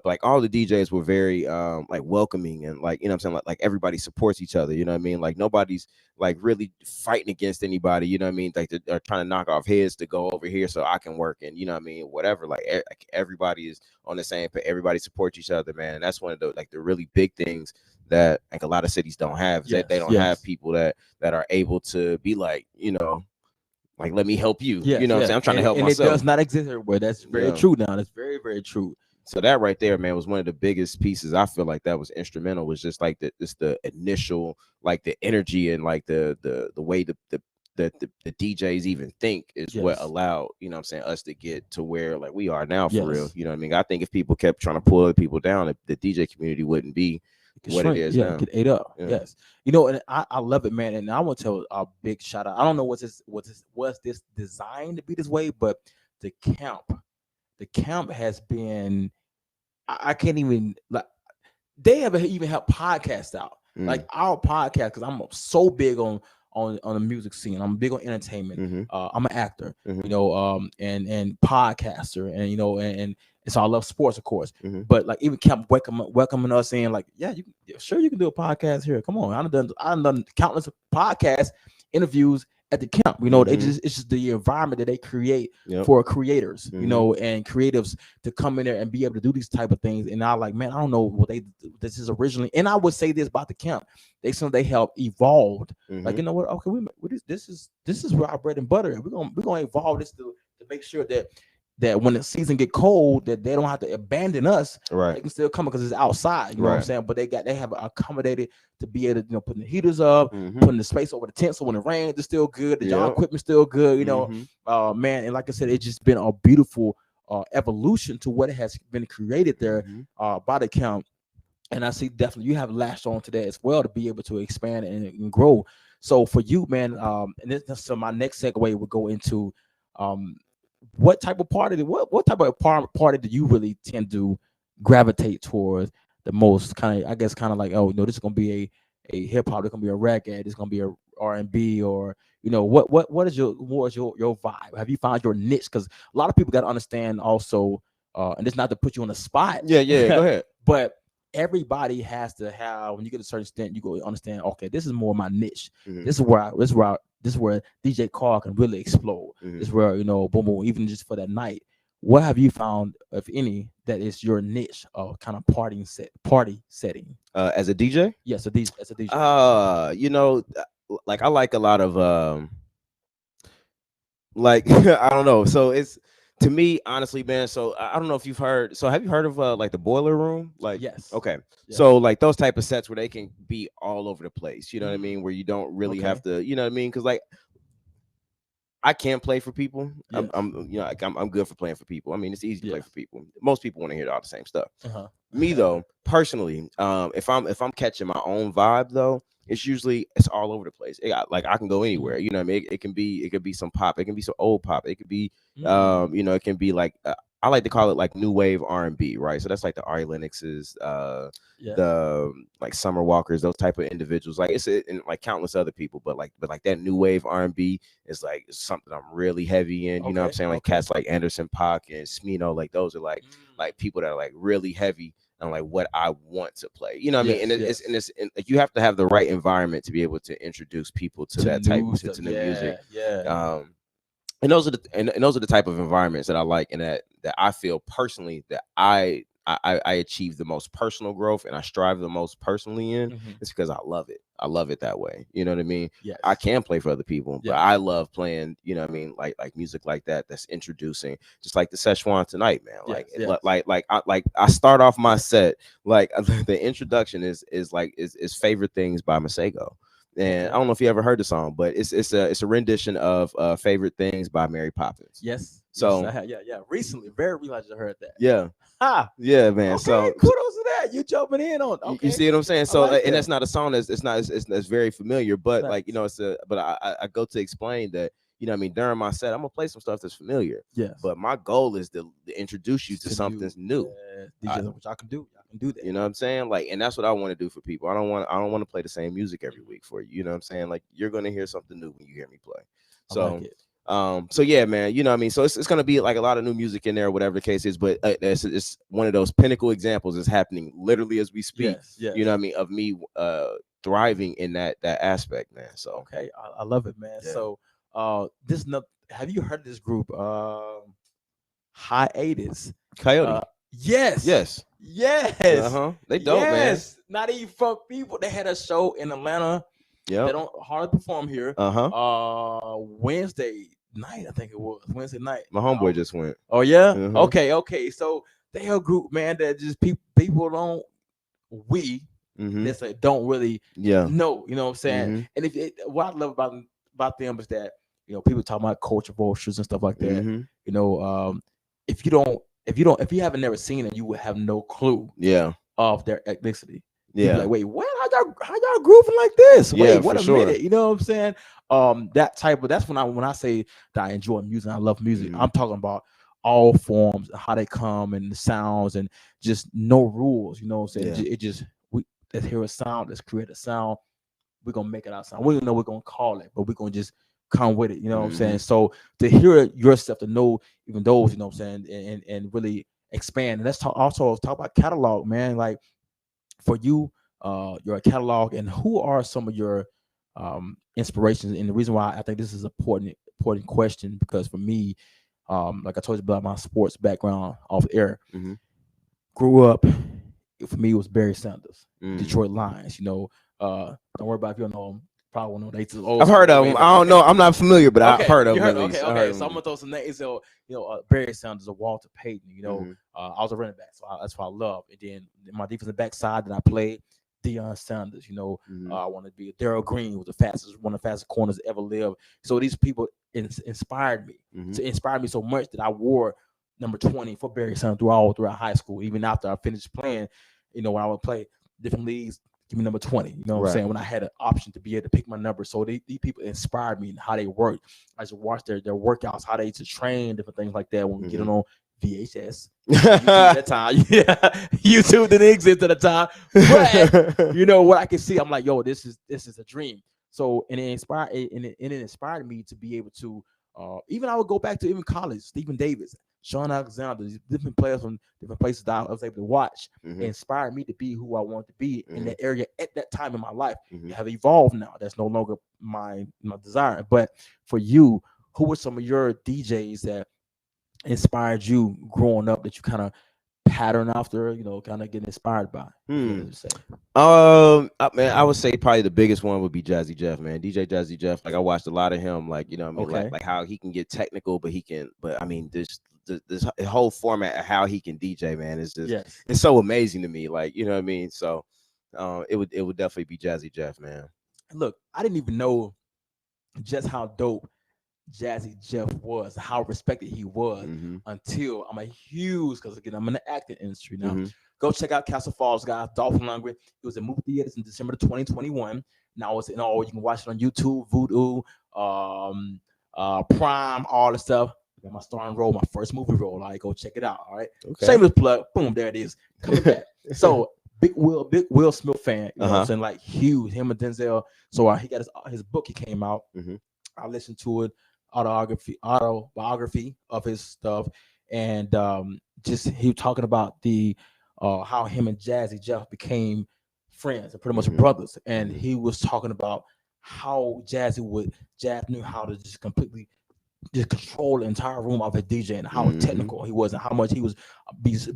like all the DJs were very like welcoming and like, what I'm saying, like everybody supports each other. You know what I mean? Like nobody's like really fighting against anybody. You know what I mean? Like they're trying to knock off heads to go over here so I can work, and what I mean, whatever. Like everybody is on the same page. Everybody supports each other, man. And that's one of the really big things that like a lot of cities don't have. They don't have people that are able to be like, like, let me help you. What I'm saying? I'm trying to help myself. And it does not exist everywhere. That's very true now. That's very, very true. So that right there, man, was one of the biggest pieces. I feel like that was instrumental, was just like the initial, like the energy and like the way the DJs even think is what allowed, what I'm saying, us to get to where like we are now for real. You know what I mean? I think if people kept trying to pull other people down, the DJ community wouldn't be what it is now. Get ate up. Yes. And I love it, man. And I want to tell a big shout out. I don't know was this designed to be this way, but the camp has been, I can't even, like, they haven't even helped podcasts out. Like our podcast, because I'm so big on the music scene. I'm big on entertainment. I'm an actor, and podcaster, and so I love sports, of course. But like even camp welcoming us in, like, you can do a podcast here. Come on, I've done countless podcast interviews at the camp. It's just the environment that they create for creators, and creatives to come in there and be able to do these type of things. And I like, man, I don't know what this is originally. And I would say this about the camp: they helped evolved. Like, you know what? Okay, this is where our bread and butter. We're gonna evolve this to make sure that when the season get cold, that they don't have to abandon us. Right. They can still come because it's outside. You know what I'm saying? But they have accommodated to be able to, putting the heaters up, putting the space over the tent, so when it rains, it's still good. The job equipment's still good. Man. And like I said, it's just been a beautiful evolution to what has been created there by the camp. And I see definitely you have latched on to that as well to be able to expand and grow. So for you, man, so my next segue would go into what type of party do you really tend to gravitate towards the most? Kind of like, this is gonna be a hip hop, it's gonna be a reggae, it's gonna be a R&B, or what is your vibe? Have you found your niche? Because a lot of people got to understand also, and it's not to put you on the spot. Yeah, go ahead. But everybody has to have, when you get to a certain extent, you go understand, okay, this is more my niche. Mhm. This is where DJ Carl can really explode. Mhm. This is where, boom, boom, even just for that night. What have you found, if any, that is your niche of kind of party setting? As a DJ? Yes, as a DJ. Like I like a lot of like I don't know. So it's, to me, honestly, man. So I don't know if you've heard. So have you heard of like the Boiler Room? Like, yes. Okay. Yeah. So like those type of sets where they can be all over the place. You know what I Mhm. mean? Where you don't really Okay. have to. You know what I mean? Because like I can play for people. Yes. I'm good for playing for people. I mean, it's easy to play Yeah. for people. Most people want to hear all the same stuff. Uh-huh. Me though, personally, if I'm catching my own vibe though, it's all over the place. Like I can go anywhere. You know what I mean? It could be some pop. It can be some old pop. It could be Mm. it can be like I like to call it like new wave R&B, right? So that's like the Ari Lennoxes, Yeah. the like Summer Walkers, those type of individuals. Like and like countless other people, but like that new wave R&B is like something I'm really heavy in. You know what I'm Okay, saying? Like okay. cats like Anderson .Paak and Smino, like those are like people that are like really heavy and like what I want to play. You know what I mean? And it's like you have to have the right environment to be able to introduce people to that type to new music. Yeah. And those are the type of environments that I like, and that I feel personally that I achieve the most personal growth and I strive the most personally in. Mhm. It's because I love it. I love it that way. You know what I mean? Yes. I can play for other people, but Yeah. I love playing, you know what I mean, like music like that's introducing, just like the Szechuan tonight, man. Yes, Like I start off my set, like the introduction is Favorite Things by Masego. And Okay. I don't know if you ever heard the song, but it's a rendition of Favorite Things by Mary Poppins. Yes. So yes, I have, yeah. Recently, very recently, I heard that. Yeah. Ha. Yeah, man. Okay, So kudos to that. You jumping in on. you Okay. see what I'm saying? So like and that. that's not a song that's very familiar, but like Facts. I go to explain that, you know what I mean, during my set I'm gonna play some stuff that's familiar, Yes. but my goal is to introduce you to something new. Yeah, DJs, which I can do. Y'all can do that. You know what I'm saying? Like, and that's what I want to do for people. I don't want to play the same music every week for you. You know what I'm saying? Like, you're gonna hear something new when you hear me play. So I like it. So yeah, man, you know what I mean? So it's gonna be like a lot of new music in there, whatever the case is, but it's one of those pinnacle examples is happening literally as we speak. Yes. You know what I mean? Of me thriving in that aspect, man. So Okay, I love it, man. Yeah. So have you heard of this group? Hiatus. Coyote. Yes. Yes. They dope, man. Not even from people. They had a show in Atlanta. They Yeah. don't hardly perform here. Wednesday night, I think it was Wednesday night. My homeboy just went. Oh yeah. Mhm. Okay. So they are a group, man, that just people don't Mhm. they say don't really Yeah. know. You know what I'm saying? Mhm. And what I love about them is that people talk about culture vultures and stuff like that. Mhm. If you haven't never seen it, you would have no clue Yeah. of their ethnicity. You'd be Yeah. like, wait, what? How y'all grooving like this? Yeah, Wait, what for a sure. minute. You know what I'm saying? That's when I say that I enjoy music, I love music. Mhm. I'm talking about all forms, how they come and the sounds and just no rules. You know what I'm saying? Yeah. Let's hear a sound, let's create a sound. We're gonna make it our sound. We don't know what we're gonna call it, but we're gonna just come with it. You know what I'm saying? So to hear it yourself, to know even those, you know what I'm saying, and really expand. And let's talk about catalog, man. Like for you, your catalog, and who are some of your inspirations? And the reason why I think this is important question, because for me, like I told you about my sports background off air, Mhm. grew up. For me, it was Barry Sanders, Mm. Detroit Lions. Don't worry about if you don't know him. Probably won't know. They just old I've heard school, of them. man. I don't know. I'm not familiar, but I've Okay, heard of you them. heard- At least. I Okay. heard So I'm of gonna throw some names. So Barry Sanders, or Walter Payton. Mhm. I was a running back, so that's what I love. And then my defensive back side that I played, Deion Sanders. Mhm. I wanted to be Darryl Green, was one of the fastest corners ever lived. So these people inspired me. Mhm. So it inspired me so much that I wore number 20 for Barry Sanders throughout high school, even after I finished playing. When I would play different leagues, give me number 20. You know what Right. I'm saying? When I had an option to be able to pick my number. So these people inspired me in how they work. I just watched their workouts, how they used to train, different things like that. When we get on VHS, YouTube at that time, YouTube didn't exist at the time. But what I can see, I'm like, yo, this is a dream. So and it inspired me to be able to even I would go back to even college, Stephen Davis, Sean Alexander, these different players from different places that I was able to watch, inspired me to be who I wanted to be in that area at that time in my life. Have evolved now. That's no longer my desire. But for you, who were some of your DJs that inspired you growing up that you kind of pattern after, kind of getting inspired by? I would say probably the biggest one would be Jazzy Jeff, man. DJ Jazzy Jeff. Like I watched a lot of him, like, what I mean, like how he can get technical, but I mean, this whole format of how he can DJ, man, is just it's so amazing to me. Like, you know what I mean? So it would definitely be Jazzy Jeff, man. Look, I didn't even know just how dope Jazzy Jeff was, how respected he was until I'm a huge, because again, I'm in the acting industry now. Go check out Castle Falls, guys. Dolphin Lundgren. It was in movie theaters in December 2021. Now it's in all. You can watch it on YouTube, Vudu, Prime, all the stuff. I got my starring role, my first movie role. All right, go check it out. All right. Okay. Shameless plug. Boom, there it is. Coming back. So big Will Smith fan. You know what I'm saying? Like huge. Him and Denzel. So he got his book. He came out. I listened to it. Autobiography of his stuff, and just he was talking about the how him and Jazzy Jeff became friends and pretty much brothers, and he was talking about how Jazz knew how to just completely just control the entire room of a DJ and how technical he was and how much he was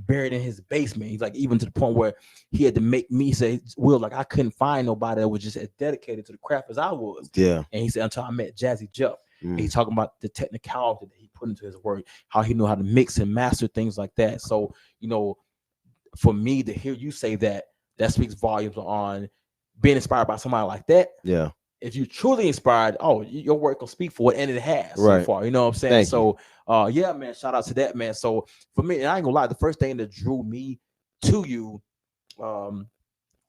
buried in his basement. He's like, even to the point where he had to make me say, Will, like I couldn't find nobody that was just as dedicated to the craft as I was. Yeah. And he said, until I met Jazzy Jeff. He's talking about the technicality that he put into his work, how he knew how to mix and master things like that. So, for me to hear you say that speaks volumes on being inspired by somebody like that. Yeah. If you're truly inspired, your work will speak for it, and it has so far. You know what I'm saying? So, yeah, man, shout out to that, man. So for me, and I ain't gonna lie, the first thing that drew me to you,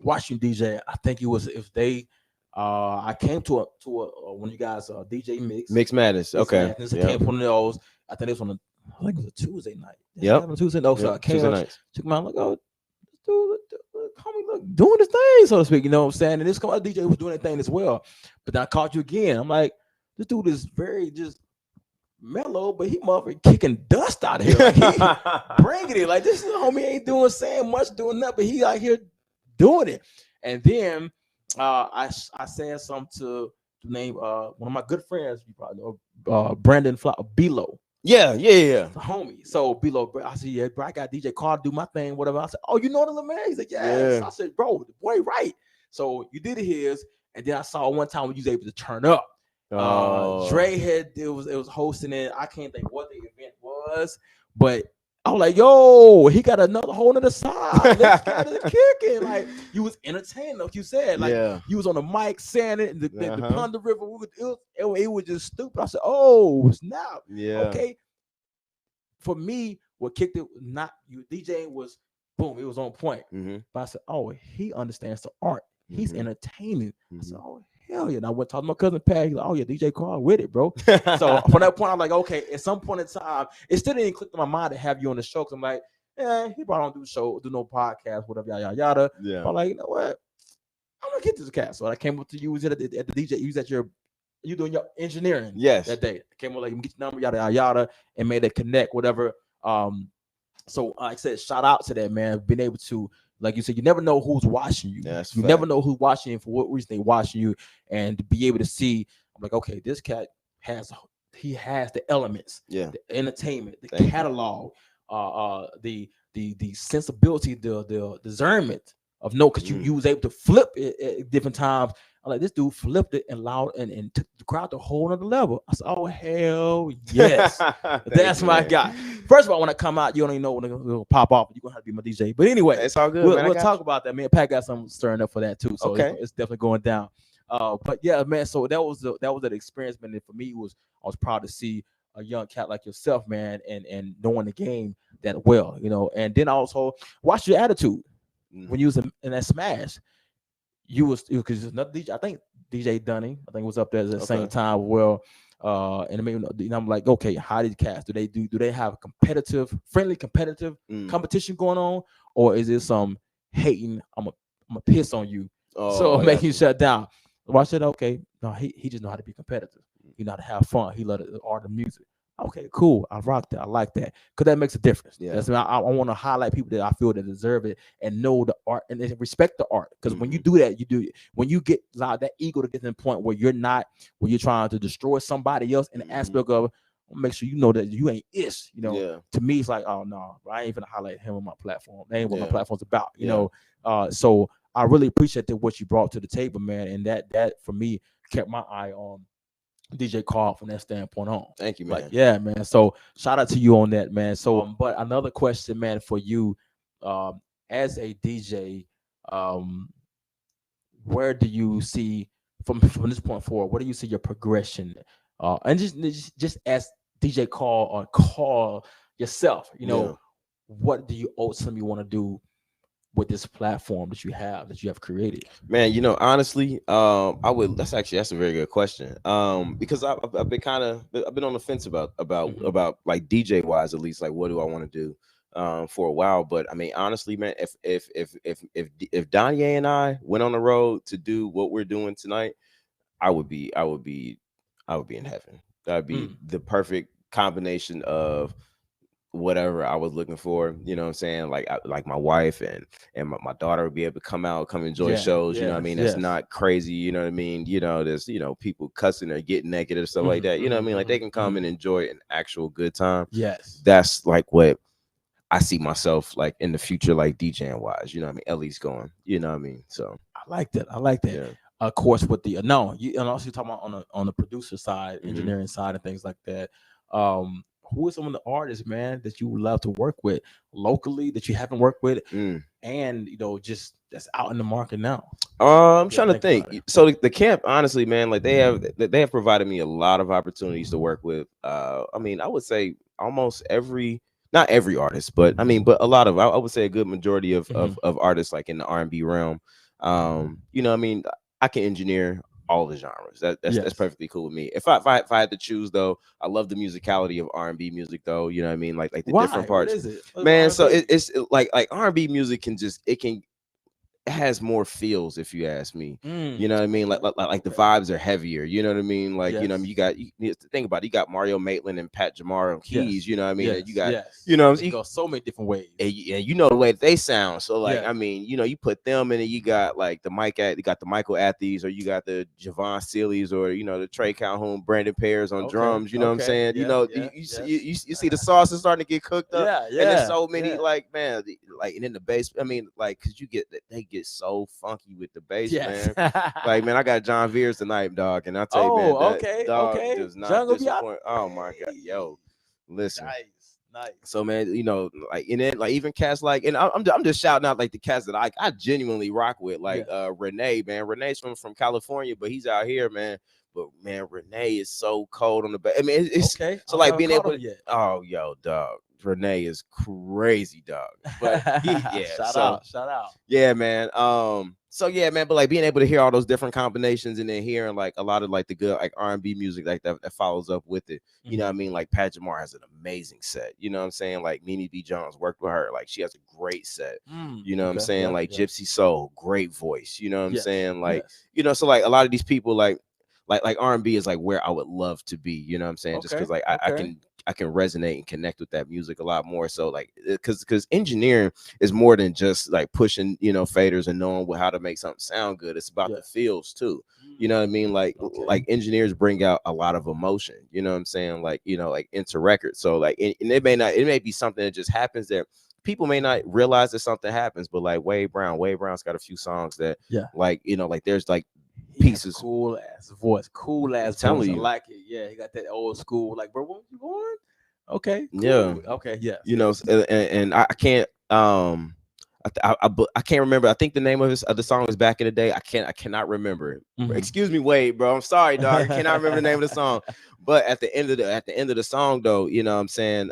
watching DJ, I think it was I came to one of you guys DJ Mix Madness. Okay, I came to one of those. I think it was I think it was a Tuesday night. Tuesday. No, so I came took my look. Oh, dude, homie, look, doing his thing, so to speak. You know what I'm saying? And this DJ was doing that thing as well. But then I caught you again. I'm like, this dude is very just mellow, but he motherfucking kicking dust out of here. Like, he bringing it. Like, this homie ain't saying much, doing nothing, but he out here doing it. And then I said something to name one of my good friends, you probably know, Brandon Bilo. Yeah. The homie. So Bilo, I said, yeah, bro, I got DJ Carl do my thing, whatever. I said, oh, you know the little man? He's like, yes. I said, bro, the boy, right. So you did his, and then I saw one time when you was able to turn up. Dre it was hosting it. I can't think what the event was, but I was like, yo, he got another whole other side. Let's get it kicking. Like, you was entertaining, like you said. Like, you was on the mic saying it, the Ponder River. It was just stupid. I said, oh, snap. Yeah. Okay. For me, what kicked it, not you DJing, was boom, it was on point. But I said, oh, he understands the art. He's entertaining. I said, oh, hell yeah. And I went to talk to my cousin Pat. He's like, oh yeah, DJ Carl with it, bro. So from that point, I'm like, okay, at some point in time, it still didn't click in my mind to have you on the show. Cause I'm like, he probably don't do show, do no podcast, whatever, yada yada. Yeah. But I'm like, you know what? I'm gonna get this cat. So I came up to you, was at the DJ, you was at you doing your engineering that day. I came up like, get your number, yada yada yada, and made it connect, whatever. So like I said, shout out to that, man. Being able to, like you said, you never know who's watching you. You never know who's watching you and for what reason they watching you, and to be able to see, I'm like, okay, this cat has the elements, the entertainment, the catalog, the sensibility, the discernment of because you was able to flip it at different times. I'm like, this dude flipped it and loud and took the crowd to a whole other level. I said, oh, hell yes. That's my guy. First of all, when I come out, you don't even know when it'll pop off. You're going to have to be my DJ. But anyway, it's all good. We'll talk about that, man. Pat got something stirring up for that, too. So it's definitely going down. But yeah, man, so that was that experience, man. And for me, I was proud to see a young cat like yourself, man, and knowing the game that well, And then I also watched your attitude when you was in that Smash. Because another DJ, I think DJ Dunning, was up there at the same time. Well, and I'm like, okay, how did cats do they have friendly competitive competition going on, or is it some hating? I'm a piss on you, so making you shut down? Well, I said, okay, no, he just know how to be competitive. He know how to have fun. He love the art of music. Okay, cool. I rock that. I like that because that makes a difference. Yeah. That's I want to highlight people that I feel that deserve it and know the art and they respect the art. Because when you do that, you do it. When you get that ego to get to the point where you're trying to destroy somebody else in the aspect of make sure you know that you ain't ish. You know, to me, it's like, oh no, I ain't gonna highlight him on my platform. That ain't what my platform's about. You know, so I really appreciate what you brought to the table, man. And that for me kept my eye on DJ Carl from that standpoint on. Thank you, man. Like, yeah, man. So shout out to you on that, man. So, but another question, man, for you, as a DJ, where do you see from this point forward? Where do you see your progression? And just as DJ Carl or Carl yourself, you know, what do you ultimately want to do with this platform that you have created? Man, you know, honestly, that's a very good question. Because I've been on the fence about like DJ wise, at least, like what do I want to do for a while. But I mean, honestly, man, if Donnie and I went on the road to do what we're doing tonight, I would be in heaven. That'd be the perfect combination of whatever I was looking for, you know what I'm saying? Like my wife and my daughter would be able to come enjoy shows, you know what I mean? It's not crazy, you know what I mean? You know, there's, you know, people cussing or getting naked or stuff like that, you know what I mean? Like they can come and enjoy an actual good time. Yes. That's like what I see myself like in the future, like DJing wise, you know what I mean? At least going, you know what I mean? So I like that. Yeah. Of course, with the and also you're talking about on the producer side, engineering side, and things like that. Who are some of the artists, man, that you would love to work with locally that you haven't worked with, and you know, just that's out in the market now? I'm trying to think. So the camp, honestly, man, like they have provided me a lot of opportunities to work with. I mean, I would say almost not every artist, but I mean, but a lot of, I would say a good majority of artists like in the R&B realm. You know, I mean, I can engineer all the genres. That's perfectly cool with me. If I had to choose, though, I love the musicality of R&B music, though. You know what I mean? Like the different parts. What is it? Man, so it's like R&B music it has more feels, if you ask me. You know what I mean? Like the vibes are heavier. You know what I mean? Like, you know, I mean, you think about it. You got Mario Maitland and Pat Jamar on keys. You know what I mean? And you got, you know, you go so many different ways. And you know the way that they sound. So like, I mean, you know, you put them in it. You got like you got the Michael Athys, or you got the Javon Sealeys, or you know the Trey Calhoun, Brandon Pears on drums. You know what I'm saying? You know, you see the sauce is starting to get cooked up. And there's so many like, man, like, and in the bass. I mean, like, cause they get so funky with the bass, man. Like, man, I got John Veers tonight, dog, and I tell you, man, that dog does not disappoint. Oh my god, yo, listen. Nice. So, man, you know, like, and then like even cats like, and I'm just shouting out like the cats that I genuinely rock with, like Renee, man. Renee's from California, but he's out here, man. But man, Renee is so cold on the back. I mean, it's so like being able to. Oh, yo, dog. Renee is crazy, dog. But shout out. Yeah, man. So yeah, man. But like being able to hear all those different combinations and then hearing like a lot of like the good like R&B music like that follows up with it. You know what I mean? Like Pat Jamar has an amazing set. You know what I'm saying? Like Mimi B. Jones worked with her. Like she has a great set. You know what I'm saying? Like Gypsy Soul, great voice. You know what I'm saying? Like you know, so like a lot of these people like R&B is like where I would love to be. You know what I'm saying? Just because like I can resonate and connect with that music a lot more. So like, because engineering is more than just like pushing, you know, faders and knowing how to make something sound good. It's about the feels too. You know what I mean? Like engineers bring out a lot of emotion. You know what I'm saying? Like, you know, like into records. So like, and it may be something that just happens that people may not realize that something happens, but like Wade Brown's got a few songs that like, you know, like there's like pieces. Cool ass voice. Telling you. I like it. Yeah, he got that old school, like, bro, where you going? Okay. Cool. Yeah. Okay. Yeah. You know, and I can't I can't remember. I think the name of the song was Back in the Day. I cannot remember. Excuse me, Wade, bro. I'm sorry, dog. I cannot remember the name of the song. But at the end of the song, though, you know what I'm saying?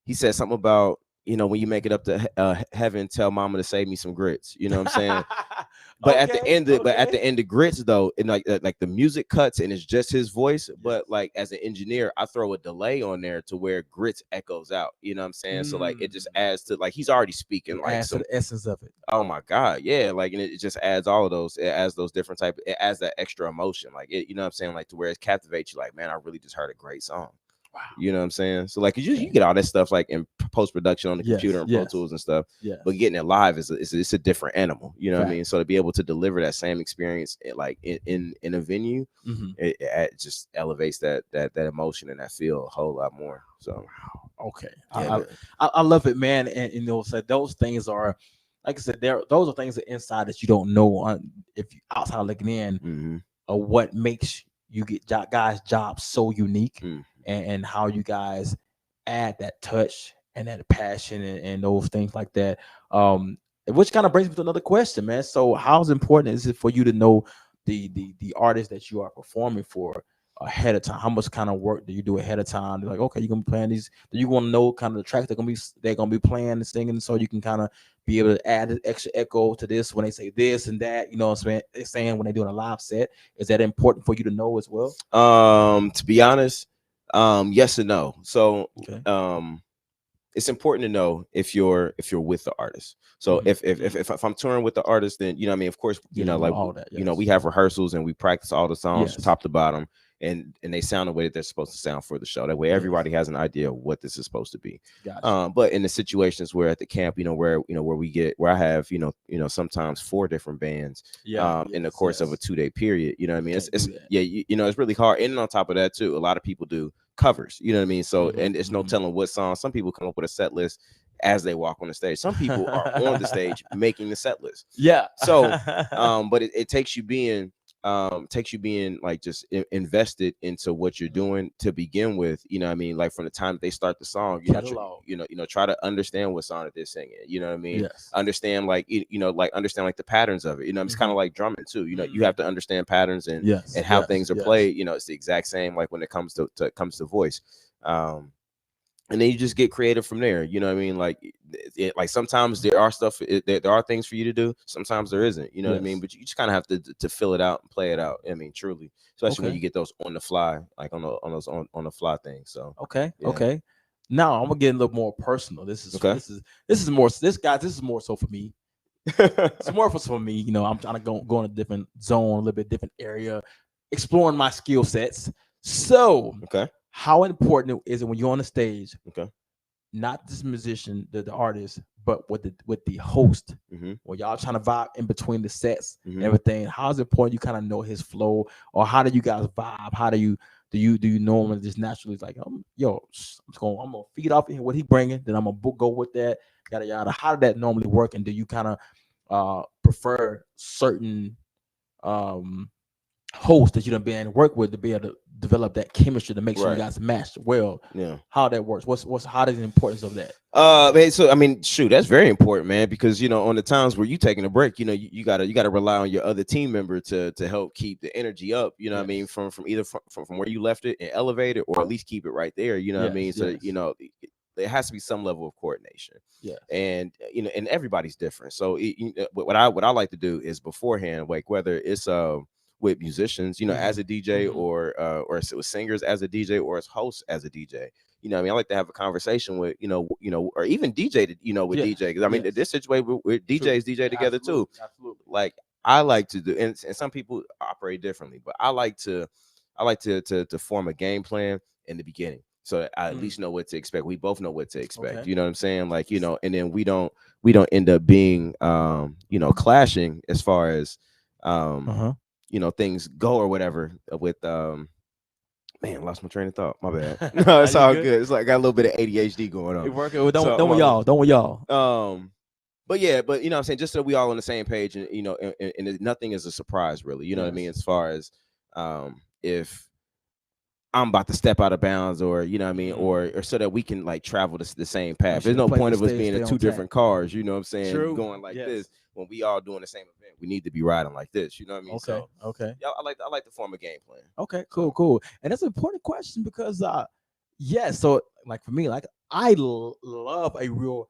He said something about, you know, when you make it up to heaven, tell mama to save me some grits. You know what I'm saying? But at the end of grits though, and like the music cuts and it's just his voice. But like as an engineer, I throw a delay on there to where grits echoes out. You know what I'm saying? So like it just adds to, like, he's already speaking It like adds to the essence of it. oh my god, yeah, like, and it just adds all of those. It adds those different type. It adds that extra emotion, like it. You know what I'm saying? Like to where it captivates you. Like, man, I really just heard a great song. Wow. You know what I'm saying? So like you get all that stuff like in post production on the computer and Pro Tools and stuff. Yeah. But getting it live is it's a different animal. You know what I mean? So to be able to deliver that same experience like in a venue, it just elevates that emotion and that feel a whole lot more. So okay, yeah, I love it, man. And you know, so those things are, like I said, those are things that inside that you don't know if you outside looking in, or what makes you get guys' jobs so unique. And how you guys add that touch and that passion and those things like that. Which kind of brings me to another question, man. So how important is it for you to know the artist that you are performing for ahead of time? How much kind of work do you do ahead of time? Like, okay, you're gonna be playing these. Do you want to know kind of the tracks they're gonna be playing and singing, so you can kind of be able to add an extra echo to this when they say this and that? You know what I'm saying? When they're doing a live set, is that important for you to know as well? To be honest, yes and no. So it's important to know if you're with the artist. So if I'm touring with the artist, then you know what I mean, of course, you know, like all that, you know, we have rehearsals and we practice all the songs top to bottom, and they sound the way that they're supposed to sound for the show. That way everybody has an idea of what this is supposed to be. Gotcha. But in the situations where at the camp, where I have, sometimes 4 different bands in the course of a 2-day period, you know what I mean? It's it's really hard. And on top of that too, a lot of people do covers, you know what I mean? So and it's no telling what song. Some people come up with a set list as they walk on the stage. Some people are on the stage making the set list. Yeah. So but it takes you being like just invested into what you're doing to begin with, you know what I mean? Like from the time they start the song, try to understand what song that they're singing, you know what I mean? Understand like understand like the patterns of it, it's kind of like drumming too, you have to understand patterns and how things are played. It's the exact same like when it comes to voice. And then you just get creative from there. You know what I mean? Like, like sometimes there are things for you to do. Sometimes there isn't. You know what I mean? But you just kind of have to fill it out and play it out. I mean, truly, especially when you get those on the fly, like on the fly things. So okay. Now I'm gonna get a little more personal. This is more so for me. It's more for me. I'm trying to go in a different zone, a little bit different area, exploring my skill sets. So how important is it when you're on the stage? Not this musician, the artist, but with the host. When y'all trying to vibe in between the sets, and everything. How's it important you kind of know his flow, or how do you guys vibe? How do you normally just naturally like, I'm gonna feed off what he bringing, then I'm gonna go with that, yada yada. How did that normally work? And do you kind of prefer certain hosts that you done been work with to be able to develop that chemistry to make sure you guys match well? How that works? How is the importance of that? Man, so I mean, shoot, that's very important, man, because on the times where you taking a break, you gotta rely on your other team member to help keep the energy up, what I mean, from either from where you left it and elevate it, or at least keep it right there, what I mean? So there has to be some level of coordination. And and everybody's different. So what I like to do is beforehand, like whether it's with musicians, as a DJ, or with singers as a DJ, or as hosts as a DJ. I mean, I like to have a conversation with, or even DJ, with DJ. Because I mean, this situation with DJs DJ together too. Absolutely. Like I like to do, and some people operate differently, but I like to form a game plan in the beginning, so that I at least know what to expect. We both know what to expect. You know what I'm saying? Like, and then we don't end up being, clashing as far as, things go or whatever with man, I lost my train of thought. My bad. No, it's all good. It's like I got a little bit of ADHD going on. You're working. Don't with y'all. But you know what I'm saying, just so we all on the same page, and and nothing is a surprise really. You know what I mean, as far as if I'm about to step out of bounds, or what I mean, or so that we can like travel the same path. There's no point of us being in 2 different cars, you know what I'm saying? Going like this when we all doing the same event. We need to be riding like this, you know what I mean? Okay. Yeah, I like to form a game plan. Okay, cool. And that's an important question because so like for me, like I love a real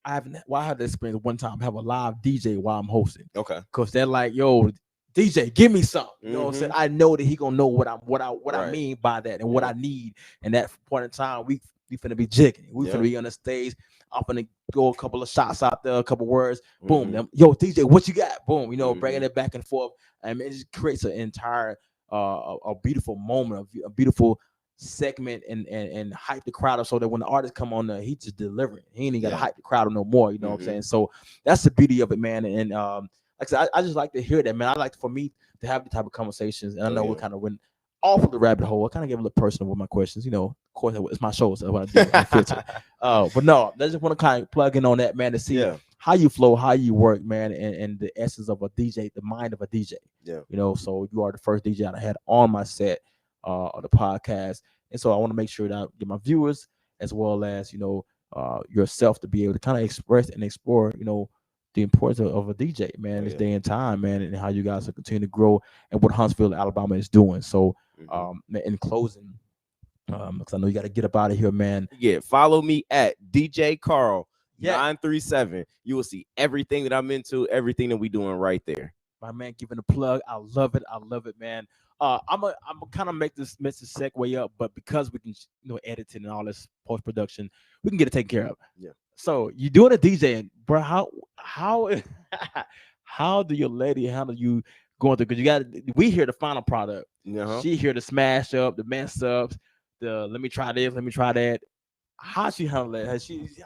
I haven't. Well, I had the experience one time. Have a live DJ while I'm hosting. Okay. Cause they're like, yo, DJ, give me something. You know what I'm saying? Mm-hmm. I know that he gonna know what I Right. mean by that and what Yeah. I need. And that point in time, we finna be jigging. We Yeah. finna be on the stage. I'm finna go a couple of shots out there, a couple words. Boom. Mhm. Them, yo, DJ, what you got? Boom. You know, bringing Mhm. it back and forth. And it just creates an entire a beautiful moment, a beautiful segment and hype the crowd up so that when the artist come on there, he just delivering. He ain't even got to Yeah. hype the crowd up no more. You know what I'm Mhm. saying? So that's the beauty of it, man. And like I said, I just like to hear that, man. I like for me to have the type of conversations, and I Oh, know we yeah. kind of went off of the rabbit hole. I kind of gave a little personal with my questions. You know, of course, it's my show, so that's what I do. I filter. But no, I just want to kind of plug in on that, man, to see Yeah. how you flow, how you work, man, and the essence of a DJ, the mind of a DJ. Yeah. You know, so you are the first DJ I had on my set of the podcast, and so I want to make sure that I get my viewers as well as yourself to be able to kind of express and explore, the importance of a DJ, man, Oh, this yeah. day and time, man, and how you guys will continue to grow and what Huntsville, Alabama is doing. So, Mhm. in closing, because I know you got to get up out of here, man. Yeah, follow me at DJ Carl Yeah. 937. You will see everything that I'm into, everything that we doing right there. My man giving a plug. I love it, man. I'm a kind of make this segue up, but because we can, editing and all this post production, we can get it taken care of. Yeah. So you doing a DJing, bro? How how do your lady handle you going through? Because we hear the final product. Uh-huh. She hear the smash up, the mess ups, the let me try this, let me try that. How she handle that?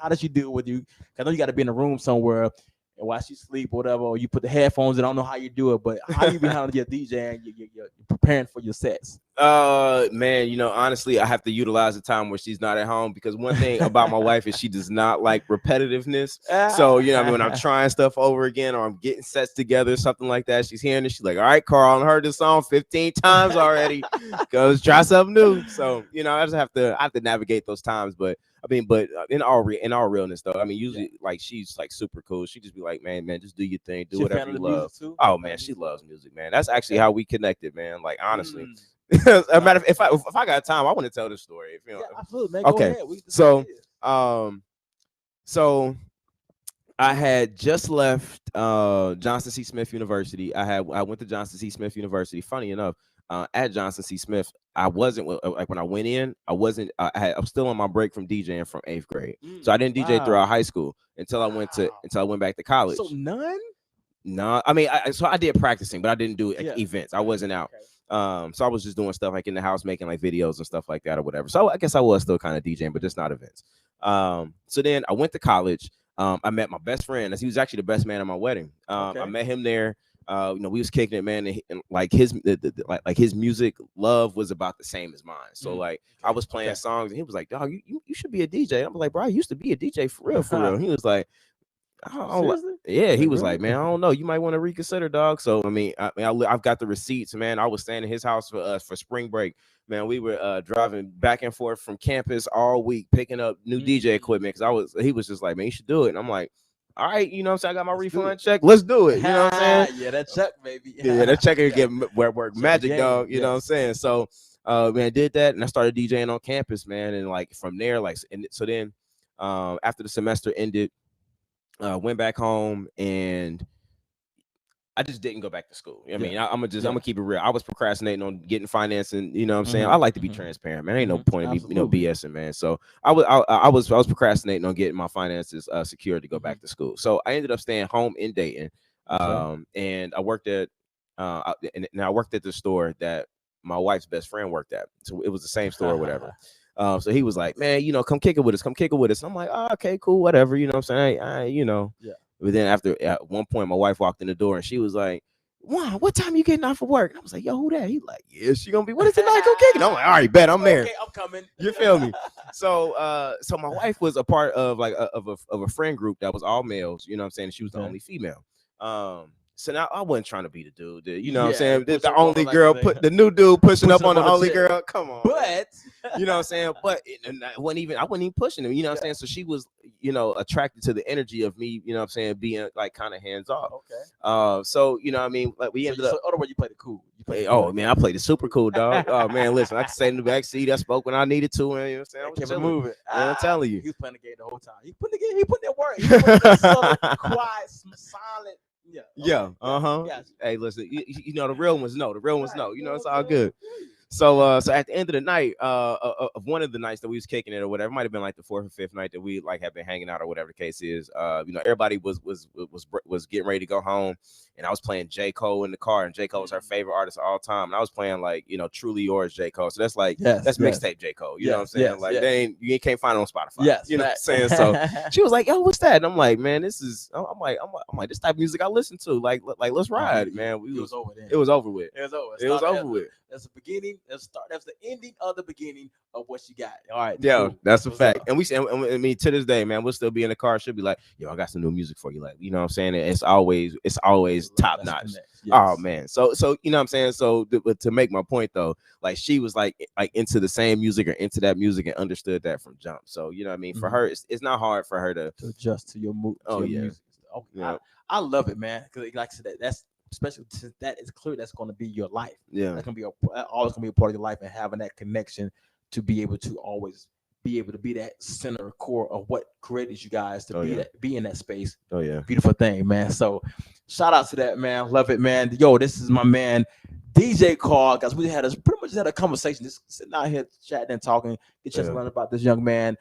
How does she deal with you? I know you got to be in a room somewhere. And while she sleep or whatever, or you put the headphones in, I don't know how you do it, but how you be handling your DJ and you're preparing for your sets? Man, honestly, I have to utilize the time where she's not at home, because one thing about my wife is she does not like repetitiveness. So, when I'm trying stuff over again or I'm getting sets together, something like that, she's hearing it. She's like, all right, Carl, I heard this song 15 times already. Go try something new. So, I just have to navigate those times. But in all realness though, usually like she's like super cool. She just be like, man, just do your thing, do whatever you love. Oh man, she loves music, man. That's actually how we connected, man. Like honestly, as a matter of if I got time, I want to tell this story. Absolutely, man. Okay, go ahead. So I had just left Johnson C. Smith University. I went to Johnson C. Smith University. Funny enough, at Johnson C. Smith, I wasn't like when I went in. I wasn't. I was still on my break from DJing from 8th grade, so I didn't DJ throughout high school until I went back to college. So none. No, I did practicing, but I didn't do events. I wasn't out. Okay. So I was just doing stuff like in the house, making like videos and stuff like that or whatever. So I guess I was still kind of DJing, but just not events. So then I went to college. I met my best friend. He was actually the best man at my wedding. I met him there. We was kicking it, man, and like his his music love was about the same as mine. So like I was playing songs, and he was like, "Dog, you should be a DJ." I was like, "Bro, I used to be a DJ for real." He was like, he was like, "Man, I don't know. You might want to reconsider, dog." So I've got the receipts, man. I was staying in his house for spring break. Man, we were driving back and forth from campus all week, picking up new DJ equipment because he was just like, "Man, you should do it." And I'm like, all right, what I'm saying? I got my refund check. Let's do it. You know what I'm saying? Yeah, that check, baby. Yeah, that check can get work magic, dog. You know what I'm saying? So, man, I did that, and I started DJing on campus, man. And like from there, so then, after the semester ended, went back home, and I just didn't go back to school. I'm gonna keep it real. I was procrastinating on getting financing. You know what I'm saying? I like to be transparent, man. Ain't no point in me, BSing, man. So I was procrastinating on getting my finances secured to go back to school. So I ended up staying home in Dayton, and I worked at I worked at the store that my wife's best friend worked at. So it was the same store or whatever. So he was like, man, come kick it with us. Come kick it with us. And I'm like, oh, okay, cool, whatever. You know what I'm saying? Yeah. But then at one point, my wife walked in the door and she was like, "Wow, what time you getting off of work?" And I was like, "Yo, who that?" He like, "Yeah, she gonna be. What is it like? Go kick it." I'm like, "All right, bet I'm there. Okay, I'm coming." You feel me? So my wife was a part of a friend group that was all males. You know what I'm saying? She was the only female. So now I wasn't trying to be the dude. You know what I'm saying? The only girl the new dude pushing up on the only girl. Come on, but you know what I'm saying? But I wasn't even pushing him. You know what I'm saying? So she was, attracted to the energy of me. You know what I'm saying? Being like kind of hands off. Okay. So like we ended up. So other way, you played it cool. Oh man, I played it super cool, dog. Oh man, listen, I could stay in the back seat. I spoke when I needed to, and you know what I'm saying? I was Kept it chilling. moving. Man, I'm telling you. He was playing the game the whole time. He put the game. He put that work. He put that solid, quiet, silent. Yeah. Yeah. Uh-huh. Yeah. Hey, listen, you know the real ones know. The real ones know. You know, it's all good. So so at the end of the night, of one of the nights that we was kicking it or whatever, it might have been like the 4th or 5th night that we like have been hanging out or whatever the case is. You know, everybody was getting ready to go home, and I was playing J. Cole in the car, and J. Cole was her favorite artist of all time, and I was playing like, you know, Truly Yours J. Cole. So that's like that's mixtape J. Cole. You know what I'm saying? Like you can't find it on Spotify. Yes, you know what I'm saying? So she was like, "Yo, what's that?" And I'm like, "Man, this is." I'm like, this type of music I listen to. Like let's ride, man. It was over then. It was over with. It was over. It was over with. That's the beginning. That's the ending of the beginning of what you got. All right. Yeah, cool. that's a fact. And I mean, to this day, man, we'll still be in the car. She'll be like, "Yo, I got some new music for you." Like, you know what I'm saying? It's always top notch. Yes. Oh man. So you know what I'm saying? So to make my point though, like she was like into the same music or into that music and understood that from jump. So you know what I mean? For her, it's not hard for her to adjust to your mood. Oh yeah. Music. Okay. Yeah. I love it, man. Because like I said, that's especially since that is clear that's going to be your life. Yeah. That's going to be always going to be a part of your life, and having that connection to be able to always be able to be that center core of what created you guys to be in that space. Oh yeah. Beautiful thing, man. So shout out to that, man. Love it, man. Yo, this is my man DJ Carl, guys. We pretty much had a conversation, just sitting out here chatting and talking, get you to learn about this young man.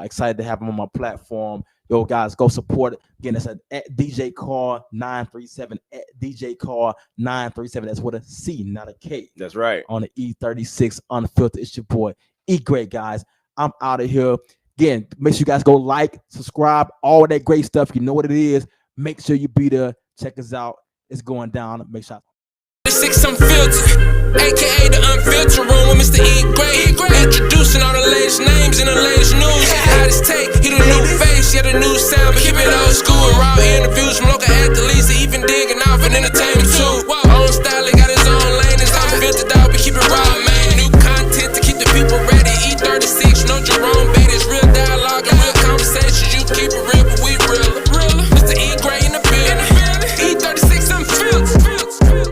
Excited to have him on my platform. Yo, guys, go support it. Again, that's at DJ Carl 937 at DJ Carl 937. That's with a C, not a K. That's right. On the E36 Unfiltered. It's your boy E Great, guys. I'm out of here. Again, make sure you guys go like, subscribe, all that great stuff. You know what it is. Make sure you be there. Check us out. It's going down. Make sure. 6 Unfiltered, aka the Unfiltered Room with Mr. E Great. Introducing all the latest names and the latest news. Hottest take, he the new face, yeah, the new sound, but keep it old school. Raw interviews from local athletes, even digging off and entertainment too. On style